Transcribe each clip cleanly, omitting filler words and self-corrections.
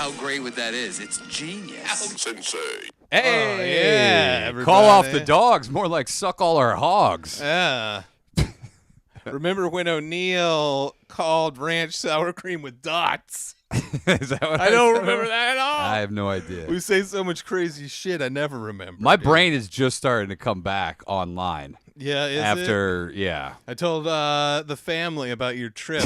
how great what that is. It's genius. Sensei. Hey, yeah, everybody. call off the dogs. More like suck all our hogs. Yeah. Remember when O'Neill called ranch sour cream with dots? Is that what I don't said? remember that at all. I have no idea. We say so much crazy shit. I never remember. My dude. brain is just starting to come back online. Yeah, is After, yeah. I told the family about your trip.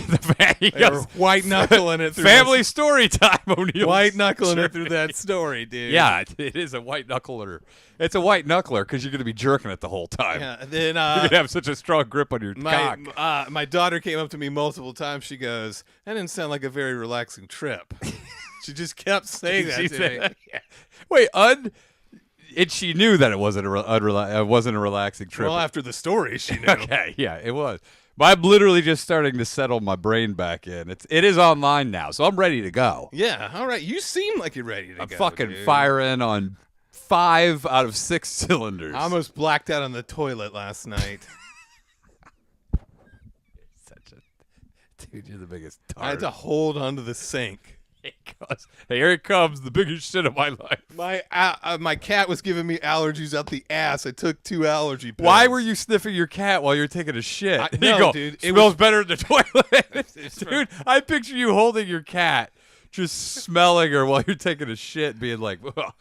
He They were goes, white knuckling it through family story time, O'Neill. white knuckling it through that story, dude. Yeah, it is a white knuckler. It's a white knuckler because you're going to be jerking it the whole time. Yeah. And then You're going to have such a strong grip on your cock. my daughter came up to me multiple times. She goes, "That didn't sound like a very relaxing trip." She just kept saying that She to said me. that? Yeah. Wait, she knew that it wasn't it wasn't a relaxing trip. Well, after the story, she knew. Okay, yeah, it was. But I'm literally just starting to settle my brain back in. It is online now, so I'm ready to go. Yeah, all right. You seem like you're ready to I'm go. fucking dude. firing on 5 out of 6 cylinders. I almost blacked out on the toilet last night. Such a dude. You're the biggest tart. I had to hold onto the sink. Here it comes, the biggest shit of my life. My cat was giving me allergies out the ass. I took 2 allergy pills. Why were you sniffing your cat while you're taking a shit? No, You go, dude, it smells was- better in the toilet. It's Dude, I picture you holding your cat, just smelling her while you're taking a shit, being like, "Ugh,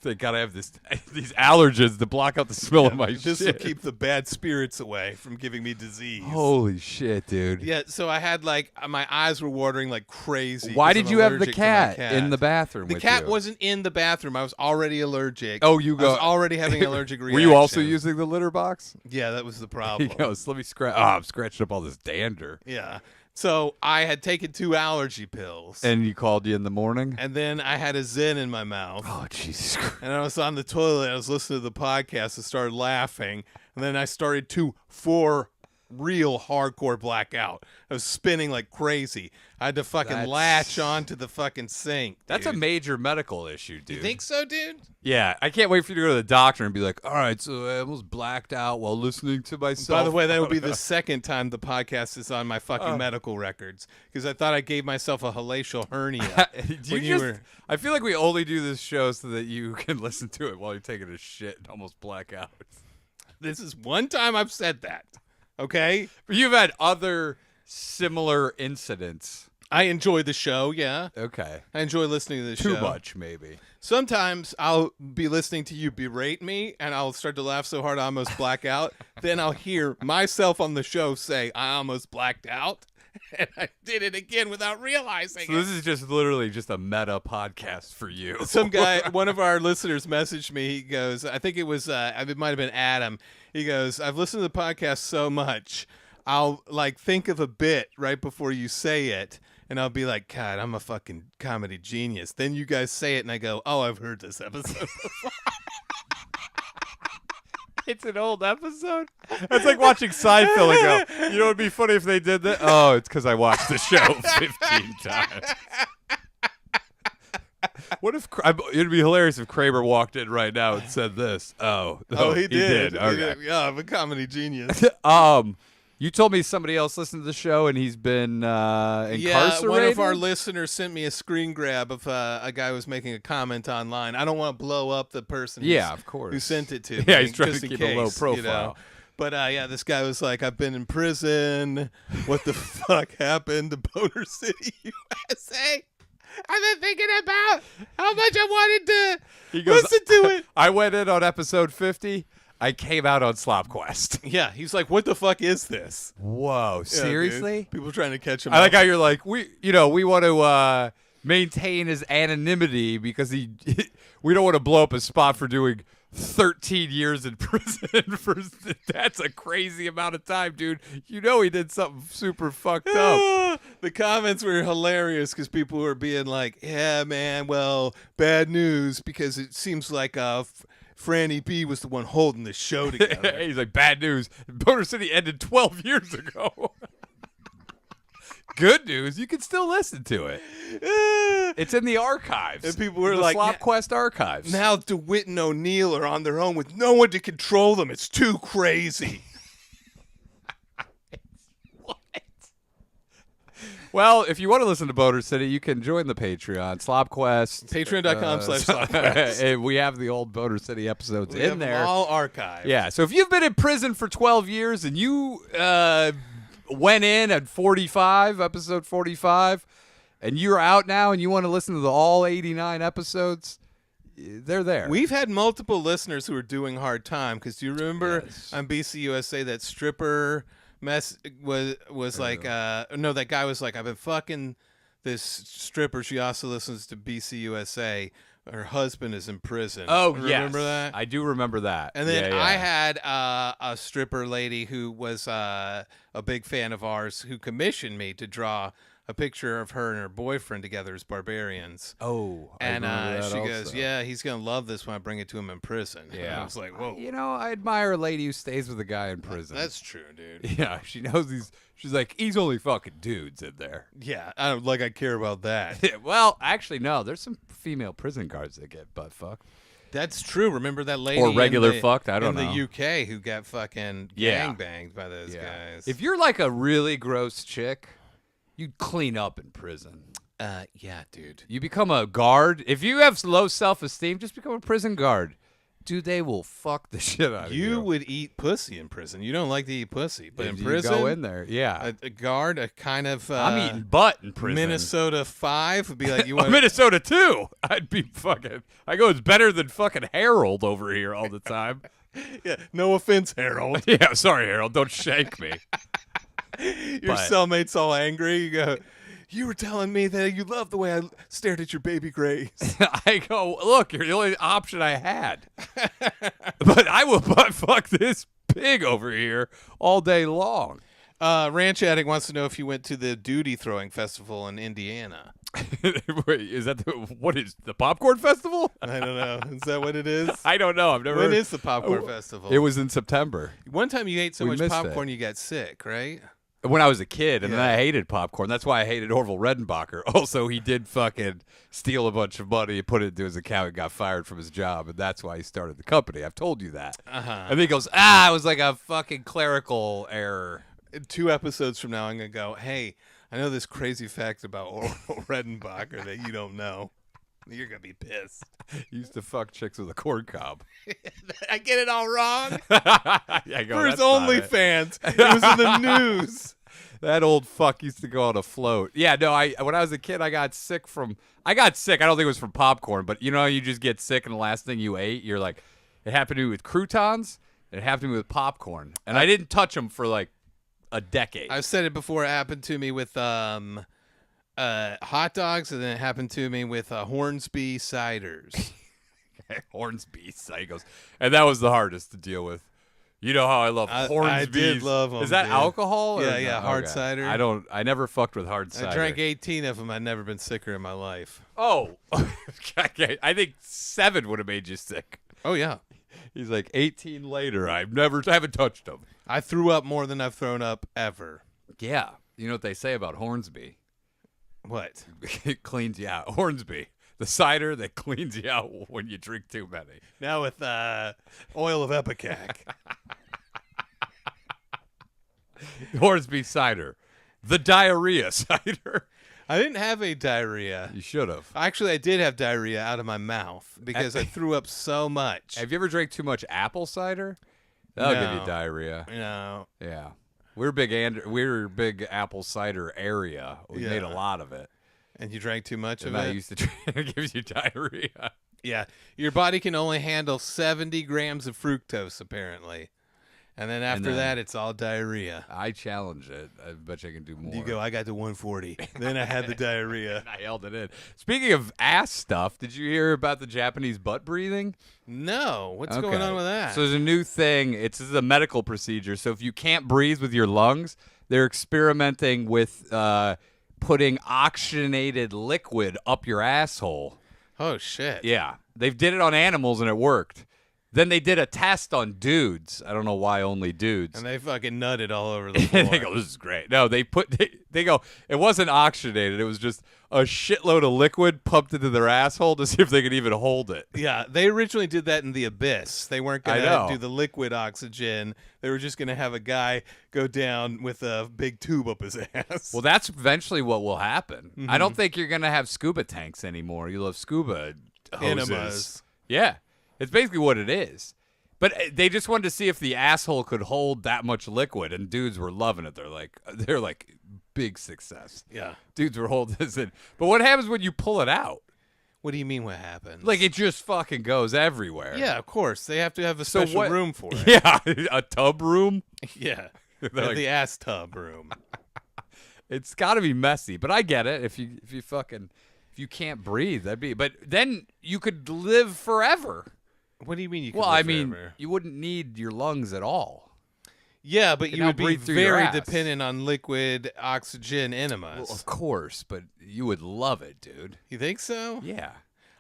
they gotta have these allergens to block out the smell of my This will shit." keep the bad spirits away from giving me disease. Holy shit, dude. Yeah, so I had my eyes were watering like crazy. Why 'cause did I'm you have the allergic to my cat in the bathroom The with cat you? wasn't in the bathroom. I was already allergic. Oh, you I was go- already having an allergic reaction. Were you also using the litter box? Yeah, that was the He problem. goes, let me scratch. Oh, I'm scratching up all this dander. Yeah. So I had taken 2 allergy pills. And you called you in the morning? And then I had a Zen in my mouth. Oh, Jesus Christ. And I was on the toilet. I was listening to the podcast and started laughing. And then I started to, for real hardcore blackout. I was spinning like crazy. I had to fucking That's- latch onto the fucking sink. That's a dude. major medical issue, dude. You think so, dude? Yeah, I can't wait for you to go to the doctor and be like, all right, so I almost blacked out while listening to myself. By the way, that will be the second time the podcast is on my fucking medical records because I thought I gave myself a hellacial hernia. I feel like we only do this show so that you can listen to it while you're taking a shit and almost black out. This is one time I've said that. Okay? But you've had other similar incidents. I enjoy the show, yeah. Okay. I enjoy listening to the show. Too much, maybe. Sometimes I'll be listening to you berate me, and I'll start to laugh so hard I almost black out. Then I'll hear myself on the show say, I almost blacked out. And I did it again without realizing So it. this is just literally just a meta podcast for you. Some guy, one of our listeners messaged me. He goes, I think it was, it might have been Adam. He goes, I've listened to the podcast so much, I'll think of a bit right before you say it. And I'll be like, God, I'm a fucking comedy genius. Then you guys say it, and I go, oh, I've heard this episode. It's an old episode. It's like watching Seinfeld and go, you know what would be funny if they did that? Oh, it's because I watched the show 15 times. What if it'd be hilarious if Kramer walked in right now and said this? Oh, he did. Okay. Yeah, I'm a comedy genius. You told me somebody else listened to the show and he's been incarcerated. Yeah, one of our listeners sent me a screen grab of a guy who was making a comment online. I don't want to blow up the person. Of course. Who sent it to? Yeah, me, he's trying just to in keep a low case, profile. You know? But yeah, this guy was like, "I've been in prison. What the fuck happened to Boner City, USA? I've been thinking about how much I wanted to listen to it." I went in on episode 50. I came out on Slop Quest. Yeah, he's like, "What the fuck is this?" Whoa, Yeah, seriously? dude. People trying to catch him. I like up. how you're like, we want to maintain his anonymity because we don't want to blow up his spot for doing 13 years in prison. That's a crazy amount of time, dude. You know he did something super fucked up. The comments were hilarious because people were being like, yeah, man, well, bad news because it seems like Franny B was the one holding the show together. He's like, bad news. Boner City ended 12 years ago. Good news, you can still listen to it. It's in the archives. And people were the like, Slop Quest archives. Now DeWitt and O'Neill are on their own with no one to control them. It's too crazy. What? Well, if you want to listen to Boner City, you can join the Patreon, Slop Quest. Patreon.com/SlopQuest. And we have the old Boner City episodes We in have there. them all archived. Yeah, so if you've been in prison for 12 years and you went in at 45, episode 45, and you're out now and you want to listen to all 89 episodes, they're there. We've had multiple listeners who are doing hard time because do you remember on BCUSA that stripper was like no, that guy was like, I've been fucking this stripper. She also listens to BCUSA. Her husband is in prison. Oh, remember that? I do remember that. And then I had a stripper lady who was a big fan of ours who commissioned me to draw a picture of her and her boyfriend together as barbarians. Oh, and she also goes, yeah, he's going to love this when I bring it to him in prison. Yeah. And I was like, whoa. You know, I admire a lady who stays with a guy in prison. That's true, dude. Yeah, she knows she's like, he's only fucking dudes in there. Yeah, I don't like I care about that. Well, actually, no. There's some female prison guards that get butt fucked. That's true. Remember that lady Or regular fucked? I don't know. In the UK who got fucking gang banged by those guys. If you're like a really gross chick, you'd clean up in prison. Yeah, dude. You become a guard. If you have low self-esteem, just become a prison guard. Dude, they will fuck the shit out of you. You would eat pussy in prison. You don't like to eat pussy, but If in you prison, go in there, yeah. a guard, a kind of I'm eating butt in prison. Minnesota 5 would be like, you want Minnesota 2. I'd be fucking. I go, it's better than fucking Harold over here all the time. Yeah, no offense, Harold. Yeah, sorry, Harold. Don't shank me. Your cellmate's all angry. You go, you were telling me that you loved the way I stared at your baby Grace. I go, look, you're the only option I had. But I will butt fuck this pig over here all day long. Ranch Addict wants to know if you went to the duty throwing festival in Indiana. Wait, is that what is the popcorn festival? I don't know. Is that what it is? I don't know. I've never. When is the popcorn festival? It was in September. One time you ate so We much missed popcorn it. you got sick, right? When I was a kid, and then Yeah. I hated popcorn. That's why I hated Orville Redenbacher. Also, he did fucking steal a bunch of money and put it into his account and got fired from his job, and that's why he started the company. I've told you that. Uh-huh. And then he goes, it was like a fucking clerical error. 2 episodes from now, I'm going to go, hey, I know this crazy fact about Orville Redenbacher that you don't know. You're going to be pissed. He used to fuck chicks with a corn cob. I get it all wrong? I go, For his "That's not it." OnlyFans. It was in the news. That old fuck used to go on a float. Yeah, no, when I was a kid, I got sick. I don't think it was from popcorn, but you know, you just get sick and the last thing you ate, you're like, it happened to me with croutons, it happened to me with popcorn. And I didn't touch them for like a decade. I've said it before. It happened to me with hot dogs, and then it happened to me with Hornsby ciders. Hornsby cycles. And that was the hardest to deal with. You know how I love Hornsby. I did love them. Is that dude. alcohol? Or Yeah, no? hard Okay. cider. I never fucked with hard cider. I drank 18 of them. I've never been sicker in my life. Oh. Okay. I think 7 would have made you sick. Oh, yeah. He's like 18 later. I haven't touched them. I threw up more than I've thrown up ever. Yeah. You know what they say about Hornsby? What? It cleans you out. Hornsby. The cider that cleans you out when you drink too many. Now with oil of Epicac. Hornsby cider. The diarrhea cider. I didn't have a diarrhea. You should have. Actually, I did have diarrhea out of my mouth because I threw up so much. Have you ever drank too much apple cider? That'll give No. you diarrhea. No. Yeah. We're big apple cider area. We made a Yeah. lot of it. And you drank too much And of I it? used to drink, it gives you diarrhea. Yeah. Your body can only handle 70 grams of fructose, apparently. And then after then- that, it's all diarrhea. I challenge it. I bet you I can do more. You go, I got to 140. Then I had the diarrhea. And I held it in. Speaking of ass stuff, did you hear about the Japanese butt breathing? No. What's going on with that? So there's a new thing. This is a medical procedure. So if you can't breathe with your lungs, they're experimenting with putting oxygenated liquid up your asshole. oh, shit. Yeah. They did it on animals and it worked. Then they did a test on dudes. I don't know why only dudes. And they fucking nutted all over the floor. And they go, this is great. No, they go, it wasn't oxygenated. It was just a shitload of liquid pumped into their asshole to see if they could even hold it. Yeah, they originally did that in the Abyss. They weren't going to do the liquid oxygen. They were just going to have a guy go down with a big tube up his ass. Well, that's eventually what will happen. Mm-hmm. I don't think you're going to have scuba tanks anymore. You'll have scuba hoses. Enemas. Yeah, it's basically what it is. But they just wanted to see if the asshole could hold that much liquid, and dudes were loving it. They're like big success. Yeah. Dudes were holding this in. But what happens when you pull it out? What do you mean what happens? Like, it just fucking goes everywhere. Yeah, of course. They have to have a special room for it. Yeah, a tub room? Yeah. Like, the ass tub room. It's got to be messy, but I get it. If you can't breathe, that'd be. But then you could live forever. What do you mean you could Well, live I mean, forever? you wouldn't need your lungs at all. Yeah, but you now would be breathe through your very ass. dependent on liquid oxygen enemas. Well, of course, but you would love it, dude. You think so? Yeah.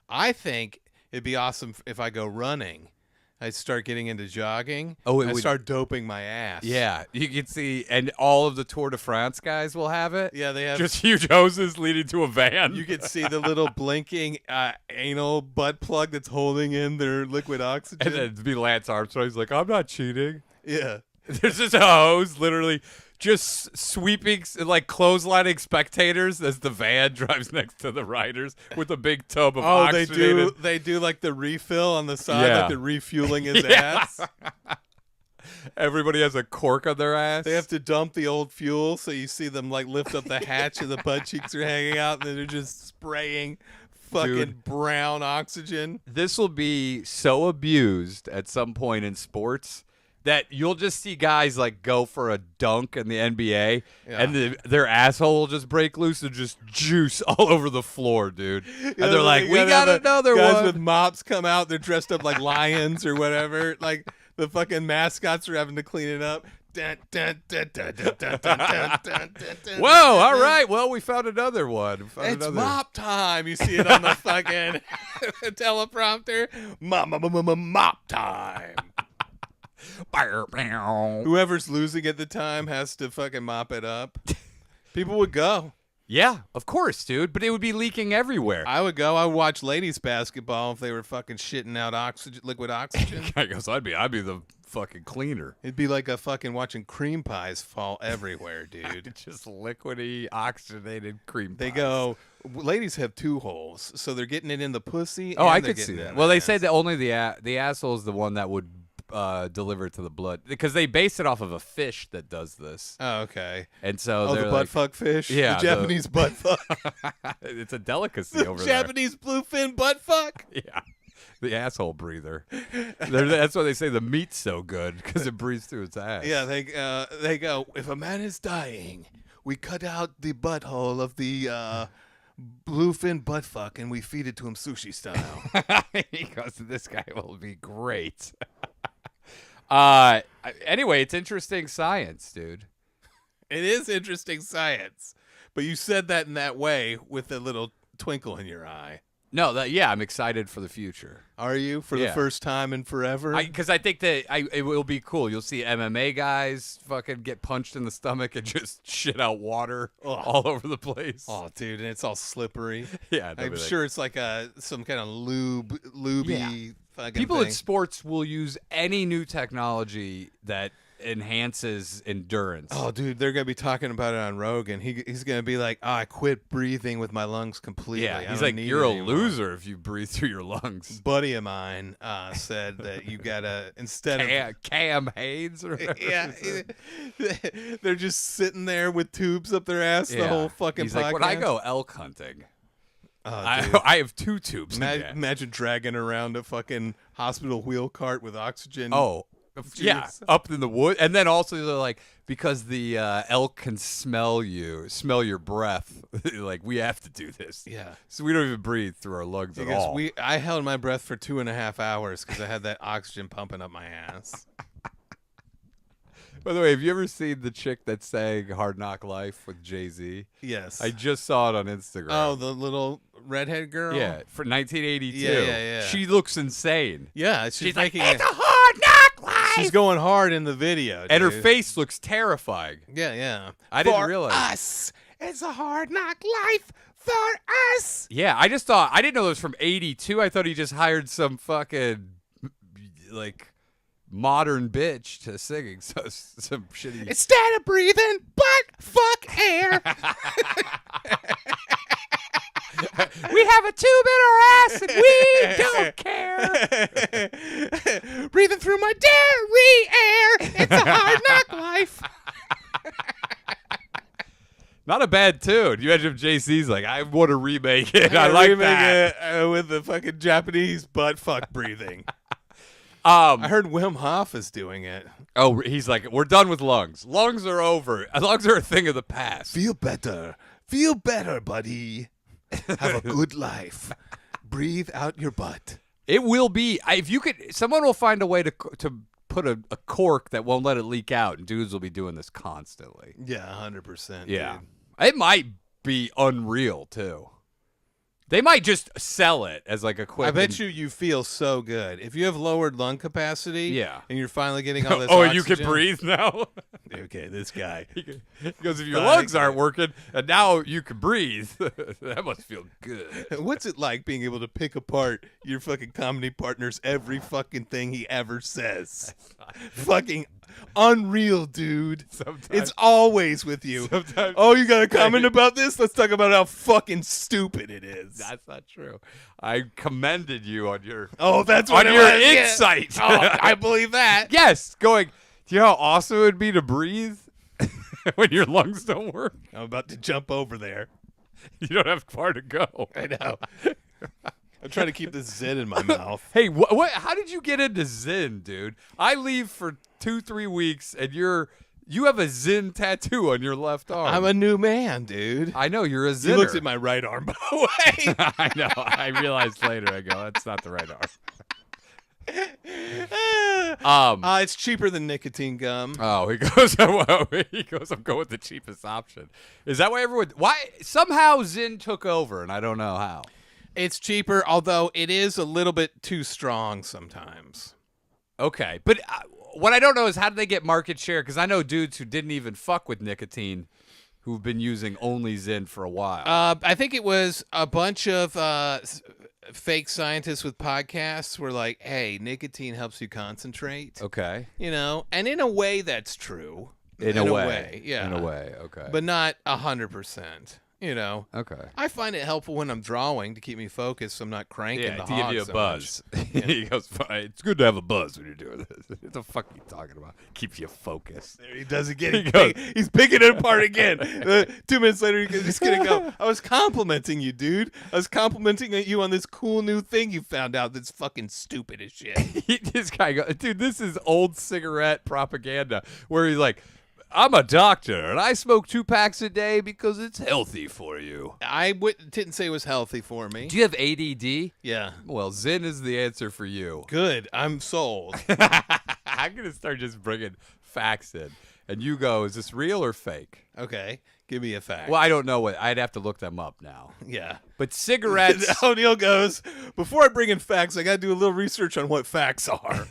I think it'd be awesome if I go running. I start getting into jogging. Oh, I start doping my ass. Yeah, you can see, and all of the Tour de France guys will have it. Yeah, they have just huge hoses leading to a van. You can see the little blinking anal butt plug that's holding in their liquid oxygen. And then it'd be Lance Armstrong. He's like, I'm not cheating. Yeah. There's just a hose literally just sweeping, like clotheslining spectators as the van drives next to the riders with a big tub of oxygenated. They do like the refill on the side, Yeah. like they're refueling his Yeah. ass. Everybody has a cork on their ass. They have to dump the old fuel, so you see them like lift up the hatch and the butt cheeks are hanging out, and then they're just spraying fucking Dude. brown oxygen. This will be so abused at some point in sports that you'll just see guys like go for a dunk in the NBA, and their asshole will just break loose and just juice all over the floor, dude. And they're like, "We got another guys one." with mops come out. They're dressed up like lions or whatever. Like the fucking mascots are having to clean it up. Whoa! All right. Well, we found another one. It's mop time. You see it on the fucking teleprompter. Mop time. Whoever's losing at the time has to fucking mop it up. People would go. Yeah, of course, dude. But it would be leaking everywhere. I would go. I would watch ladies basketball if they were fucking shitting out liquid oxygen. I guess I'd be the fucking cleaner. It'd be like a fucking watching cream pies fall everywhere, dude. Just liquidy, oxygenated cream They pies. go. Ladies have two holes, so they're getting it in the pussy. Oh, and I they're could see getting it that. in Well, the they say ass. that only the asshole is the one that would deliver it to the blood, because they base it off of a fish that does this. Oh, okay. And so Oh, they're the like, butt fuck fish. Yeah, the Japanese butt fuck. it's a delicacy over Japanese bluefin butt fuck. there. Yeah, the asshole breather. That's why they say the meat's so good, because it breathes through its ass. Yeah, they go. If a man is dying, we cut out the butthole of the bluefin butt fuck and we feed it to him sushi style. He goes, this guy will be great. Anyway, it's interesting science, dude. It is interesting science, but you said that in that way with a little twinkle in your eye. No, I'm excited for the future. Are you for the first time in forever? Because I think that it will be cool. You'll see MMA guys fucking get punched in the stomach and just shit out water all over the place. Oh, dude, and it's all slippery. Yeah, I'm sure it's like some kind of lubey fucking people thing. in sports will use any new technology that enhances endurance. Oh, dude, they're gonna be talking about it on Rogan. He's gonna be like, "Oh, I quit breathing with my lungs completely." Yeah, I he's don't like, need "You're it a anymore." loser if you breathe through your lungs." Buddy of mine said that you gotta instead of Cam Haynes or whatever. yeah, they're just sitting there with tubes up their ass the whole fucking He's podcast. like, when I go elk hunting, Oh, I have 2 tubes. imagine dragging around a fucking hospital wheel cart with oxygen. Oh, yeah, up in the wood. And then also they're like, because the elk can smell your breath. Like, we have to do this. Yeah. So we don't even breathe through our lungs at all. I held my breath for 2.5 hours because I had that oxygen pumping up my ass. By the way, have you ever seen the chick that sang Hard Knock Life with Jay-Z? Yes. I just saw it on Instagram. Oh, the little redhead girl. Yeah, for 1982. Yeah. She looks insane. Yeah, she's like, making it's a hard knock life. She's going hard in the video, and her dude. face looks terrifying. Yeah. I didn't realize. Us, it's a hard knock life for us. Yeah, I just thought, I didn't know it was from 82. I thought he just hired some fucking, like, modern bitch to sing some shitty. Instead of breathing, butt fuck air. We have a tube in our ass and we don't care. Breathing through my dairy air. It's a hard knock life. Not a bad tune. You imagine if JC's like, I want to remake it. I like that. It, with the fucking Japanese butt fuck breathing. I I heard Wim Hof is doing it. Oh, he's like, we're done with lungs. Lungs are over. Lungs are a thing of the past. Feel better, buddy. Have a good life. Breathe out your butt. It will be. If you could, someone will find a way to put a cork that won't let it leak out, and dudes will be doing this constantly. Yeah, 100%. Yeah, dude. it might be unreal too. They might just sell it as like a quick. I bet you feel so good if you have lowered lung capacity. Yeah, and you're finally getting all this. Oh, oxygen. you can breathe now. Okay, this guy. He goes, if your lungs aren't working, and now you can breathe. That must feel good. What's it like being able to pick apart your fucking comedy partner's every fucking thing he ever says? Fucking unreal, dude. Sometimes. It's always with you. Sometimes. Oh, you got a comment about this? Let's talk about how fucking stupid it is. That's not true. I commended you on your That's what on it your was. Yeah. insight. Oh, I believe that. Yes, going. Do you know how awesome it would be to breathe when your lungs don't work? I'm about to jump over there. You don't have far to go. I know. I'm trying to keep this Zin in my mouth. Hey, what? How did you get into Zen, dude? I leave for 2-3 weeks, and you have a Zen tattoo on your left arm. I'm a new man, dude. I know you're a Zenner. You looked at my right arm, by the way. I know. I realized later. I go, that's not the right arm. It's cheaper than nicotine gum. Oh, he goes. I'm going with the cheapest option. Is that why everyone? Why somehow Zyn took over, and I don't know how. It's cheaper, although it is a little bit too strong sometimes. Okay, but what I don't know is how did they get market share? Because I know dudes who didn't even fuck with nicotine, who've been using only Zyn for a while. I think it was a bunch of fake scientists with podcasts were like, hey, nicotine helps you concentrate. Okay. You know, and in a way that's true. In a way. Yeah. In a way, okay. But not 100%. You know. Okay. I find it helpful when I'm drawing to keep me focused so I'm not cranking the to give hog you a so buzz. much. Yeah. He goes, it's good to have a buzz when you're doing this. What the fuck are you talking about? Keeps you focused. There he does again. He goes- He's picking it apart again. 2 minutes later, he's just going to go, I was complimenting you, dude. I was complimenting you on this cool new thing you found out that's fucking stupid as shit. This guy goes, dude, this is old cigarette propaganda where he's like, I'm a doctor, and I smoke 2 packs a day because it's healthy for you. I didn't say it was healthy for me. Do you have ADD? Yeah. Well, Zyn is the answer for you. Good. I'm sold. I'm going to start just bringing facts in. And you go, is this real or fake? Okay. Give me a fact. Well, I don't know what. I'd have to look them up now. Yeah. But cigarettes, O'Neill goes, before I bring in facts, I got to do a little research on what facts are.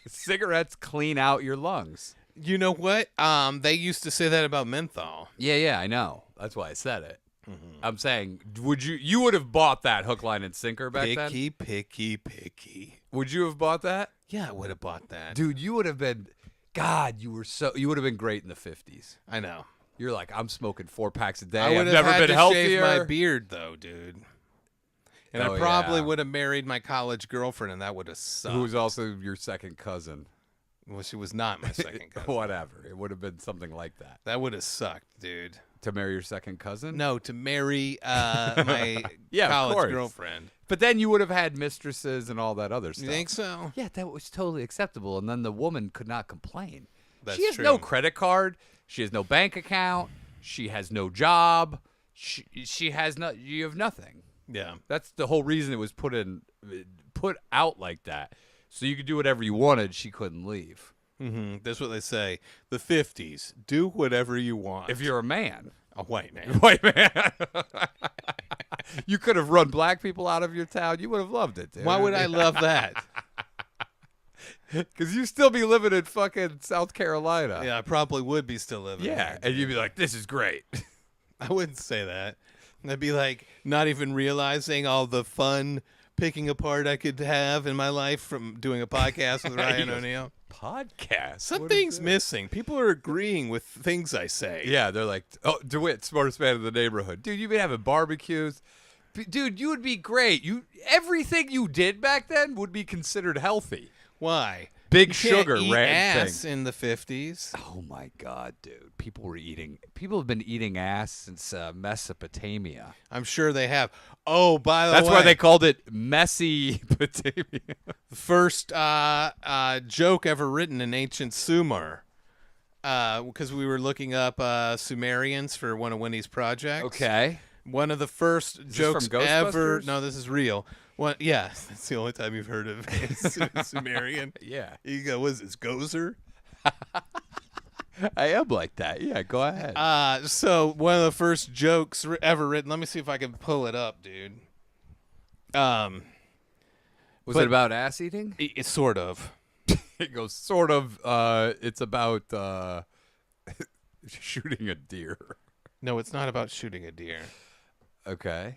cigarettes clean out your lungs. You know what? They used to say that about menthol. Yeah, I know. That's why I said it. Mm-hmm. I'm saying, you would have bought that hook, line, and sinker back then? Picky. Would you have bought that? Yeah, I would have bought that. Dude, you would have been, God, you would have been great in the 50s. I know. You're like, I'm smoking 4 packs a day. I would I've have never had been to healthier. shave my beard, though, dude. And Oh, I probably yeah. would have married my college girlfriend, and that would have sucked. Who's also your second cousin. Well, she was not my second cousin. Whatever. It would have been something like that. That would have sucked, dude. To marry your second cousin? No, to marry my Yeah, of college course. girlfriend. But then you would have had mistresses and all that other stuff. You think so? Yeah, that was totally acceptable. And then the woman could not complain. That's she has true. no credit card. She has no bank account. She has no job. She has no. You have nothing. Yeah. That's the whole reason it was put out like that. So you could do whatever you wanted. She couldn't leave. Mm-hmm. That's what they say. The 50s. Do whatever you want. If you're a man. a white man. White man. you could have run black people out of your town. You would have loved it, dude. Why would I love that? Because you still be living in fucking South Carolina. Yeah, I probably would be still living there. And you'd be like, this is great. I wouldn't say that. I'd be like, not even realizing all the fun picking apart I could have in my life from doing a podcast with Ryan O'Neill. Podcast? Something's missing. People are agreeing with things I say. Yeah, they're like, oh, DeWitt, smartest man in the neighborhood. Dude, you've been having barbecues. Dude, you would be great. Everything you did back then would be considered healthy. Why? Big You sugar can't eat rant ass thing. in the 50s. Oh my God, dude! People have been eating ass since Mesopotamia. I'm sure they have. Oh, by the way, That's why they called it messy Potamia. first joke ever written in ancient Sumer. Because we were looking up Sumerians for one of Winnie's projects. Okay. One of the first jokes from ever. Ghostbusters? No, this is real. Yeah, that's the only time you've heard of Sumerian. Yeah. You go, what is this, Gozer? I am like that. Yeah, go ahead. So one of the first jokes ever written. Let me see if I can pull it up, dude. Was it about ass eating? It's sort of. It goes sort of. It's about shooting a deer. No, it's not about shooting a deer. Okay.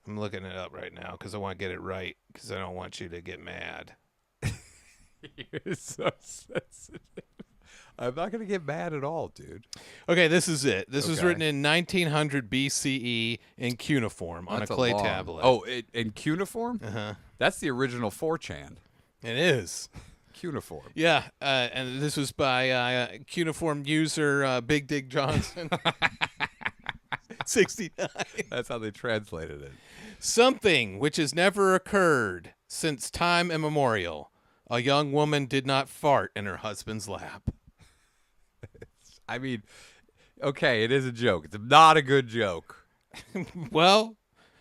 I'm looking it up right now because I want to get it right because I don't want you to get mad. You're so sensitive. I'm not gonna get mad at all, dude. Okay, this is it. This was Okay. written in 1900 BCE in cuneiform on That's a clay long- tablet. Oh, in cuneiform? Uh-huh. That's the original 4chan. It is. Cuneiform. Yeah, and this was by cuneiform user Big Dig Johnson. 69. That's how they translated it. Something which has never occurred since time immemorial. A young woman did not fart in her husband's lap. I mean, okay, it is a joke. It's not a good joke. Well,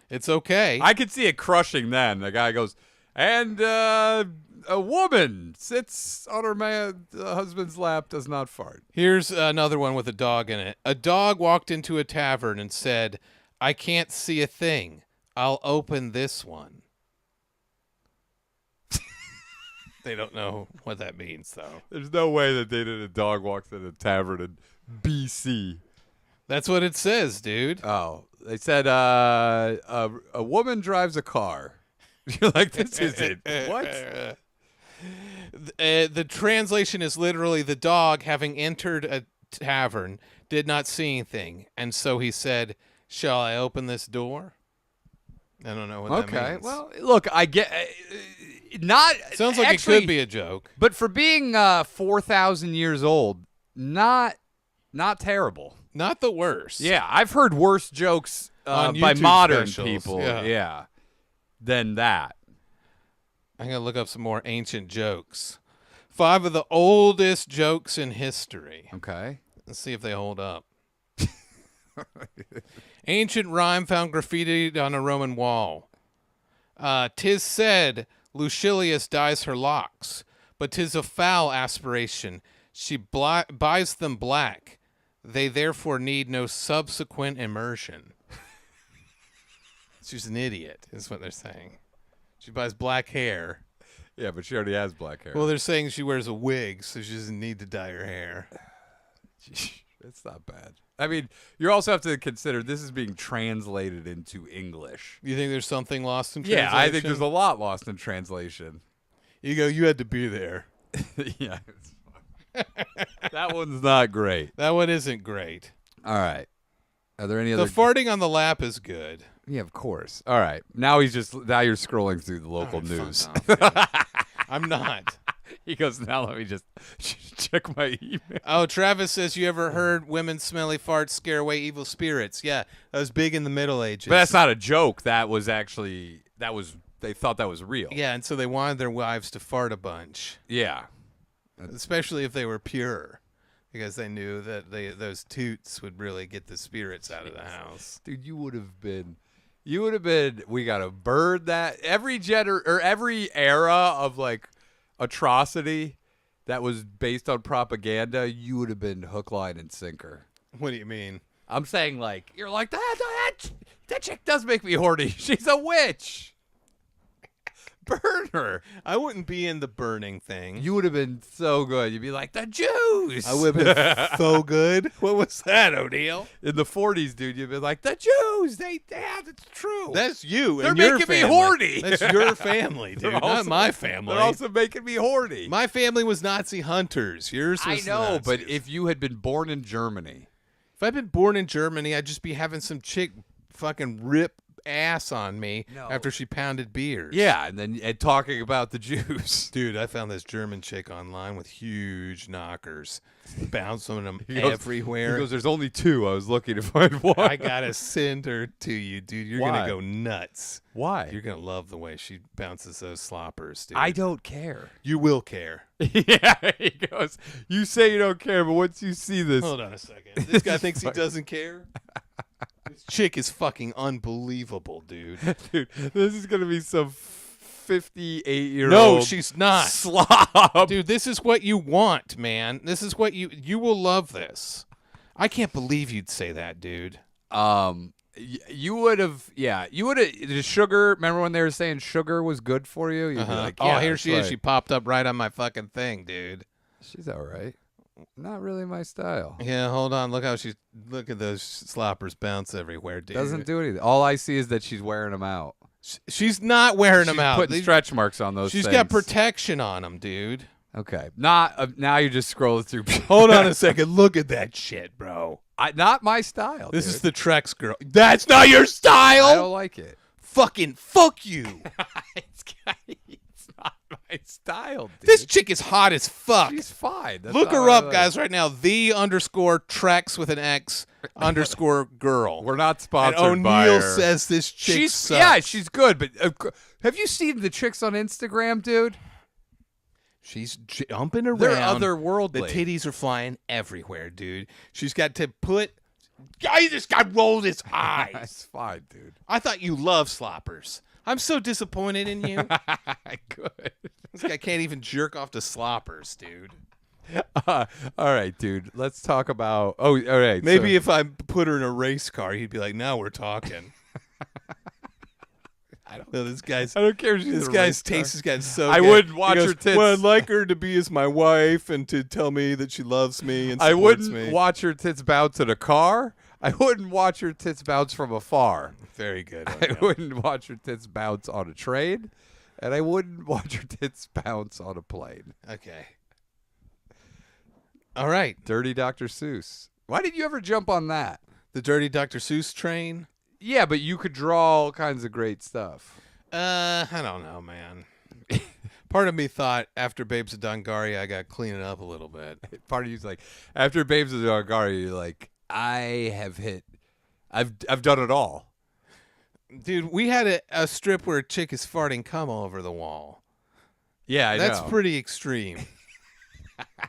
it's okay. I could see it crushing then. The guy goes, and a woman sits on her husband's lap, does not fart. Here's another one with a dog in it. A dog walked into a tavern and said, I can't see a thing. I'll open this one. They don't know what that means, though. There's no way that a dog walks in a tavern in BC. That's what it says, dude. Oh, they said a woman drives a car. You're like, this isn't. What? The translation is literally the dog, having entered a tavern, did not see anything. And so he said, shall I open this door? I don't know what that means. Okay, well, look, I get not. Sounds like actually, it could be a joke. but for being 4,000 years old, not terrible. Not the worst. Yeah, I've heard worse jokes On by YouTube modern specials, people. yeah. Than that. I'm going to look up some more ancient jokes. 5 of the oldest jokes in history. Okay. Let's see if they hold up. Ancient rhyme found graffitied on a Roman wall. 'Tis said Lucilius dyes her locks, but 'tis a foul aspiration. She buys them black. They therefore need no subsequent immersion. She's an idiot, is what they're saying. She buys black hair. Yeah, but she already has black hair. Well, they're saying she wears a wig, so she doesn't need to dye her hair. It's not bad. I mean, you also have to consider this is being translated into English. You think there's something lost in translation? Yeah, I think there's a lot lost in translation. You go, you had to be there. Yeah, it's fine. That one's not great. That one isn't great. All right. Are there any The other? farting on the lap is good. Yeah, of course. All right. Now you're scrolling through the local All right, news. fuck off, dude. I'm not. He goes, now let me just check my email. Oh, Travis says, you ever heard women's smelly farts scare away evil spirits? Yeah, that was big in the Middle Ages. But that's not a joke. That was actually, they thought that was real. Yeah, and so they wanted their wives to fart a bunch, Yeah. especially if they were pure, because they knew that those toots would really get the spirits out of the house. Dude, you would have been, we got to bird that. Every era of like atrocity that was based on propaganda, you would have been hook, line, and sinker. What do you mean? I'm saying, like, you're like, that That chick does make me horny. She's a witch. Burn her. I wouldn't be in the burning thing. You would have been so good. You'd be like, the Jews. I would have been so good. What was that, O'Neill? In the 40s, dude, you'd be like, the Jews, they have, it's true. That's you. They're and your making me family. horny. That's your family, dude. Not my family. They're also making me horny. My family was Nazi hunters. Yours was I know, the but Nazis. if you had been born in Germany. If I'd been born in Germany, I'd just be having some chick fucking rip ass on me after she pounded beers. Yeah, and talking about the Jews. Dude, I found this German chick online with huge knockers, bouncing them everywhere. He goes, there's only 2. I was looking to find one. I gotta send her to you, dude. You're Why? gonna go nuts. Why? You're gonna love the way she bounces those sloppers, dude. I don't care. You will care. Yeah, he goes, you say you don't care, but once you see this. Hold on a second. This guy thinks he doesn't care? This chick is fucking unbelievable, dude. Dude, this is going to be some 58-year-old. No, she's not. Slob. Dude, this is what you want, man. This is what you will love this. I can't believe you'd say that, dude. You would have, the sugar, remember when they were saying sugar was good for you? You'd be like, oh, yeah, here that's she is. right. She popped up right on my fucking thing, dude. She's all right. Not really my style. Yeah, hold on. Look at those sloppers bounce everywhere, dude. Doesn't do anything. All I see is that she's wearing them out. She's not wearing them out. Putting stretch marks on those She's things. got protection on them, dude. Okay. Not now you're just scrolling through. Hold on a second. Look at that shit, bro. Not my style. This dude. is the Trex girl. That's not your style. I don't like it. Fucking fuck you. It's not my style, dude. This chick is hot as fuck. She's fine. That's Look all her I up, like. guys, right now. _Trex with an X _ girl. We're not sponsored and by O'Neill her. says this chick sucks. Yeah, she's good. But have you seen the chicks on Instagram, dude? She's jumping around. They're otherworldly. The titties are flying everywhere, dude. She's got to put. Guy, this guy rolled his eyes. That's fine, dude. I thought you loved sloppers. I'm so disappointed in you. Good. This guy can't even jerk off to sloppers, dude. All right, dude. Let's talk about. Oh, all right. Maybe if I put her in a race car, he'd be like, "Now we're talking." I don't. No, this guy's. I don't care. If she's This in a guy's race car. taste has gotten so. I good. wouldn't watch He goes, her tits. Well, I'd like her to be as my wife and to tell me that she loves me and I supports wouldn't me. watch her tits bounce in a car. I wouldn't watch her tits bounce from afar. Very good. I wouldn't watch her tits bounce on a train, and I wouldn't watch her tits bounce on a plane. Okay. All right. Dirty Dr. Seuss. Why did you ever jump on that? The Dirty Dr. Seuss train. Yeah, but you could draw all kinds of great stuff. I don't know, man. Part of me thought after Babes of Dongaria, I got to clean it up a little bit. Part of you's like, after Babes of Dongaria, you're like, I've done it all. Dude, we had a strip where a chick is farting cum all over the wall. Yeah, I know. That's pretty extreme.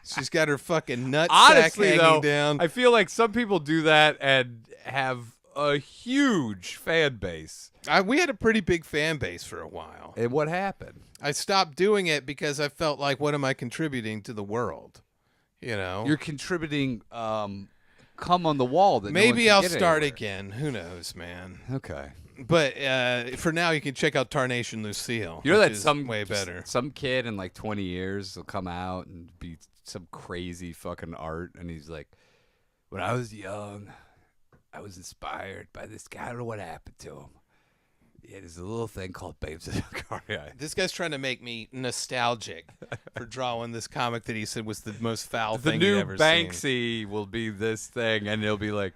She's got her fucking nut Honestly, sack though, hanging down. I feel like some people do that and have a huge fan base. We had a pretty big fan base for a while. And what happened? I stopped doing it because I felt like, what am I contributing to the world? You know? You're contributing cum on the wall. That Maybe no I'll one can get start anywhere. again. Who knows, man? Okay. But for now, you can check out Tarnation Lucille. You know which that is some way better. Some kid in like 20 years will come out and be some crazy fucking art, and he's like, when I was young, I was inspired by this guy. I don't know what happened to him. Yeah, there's a little thing called Babes of Dongaria. This guy's trying to make me nostalgic for drawing this comic that he said was the most foul The thing new he'd ever Banksy seen. will be this thing, and he'll be like,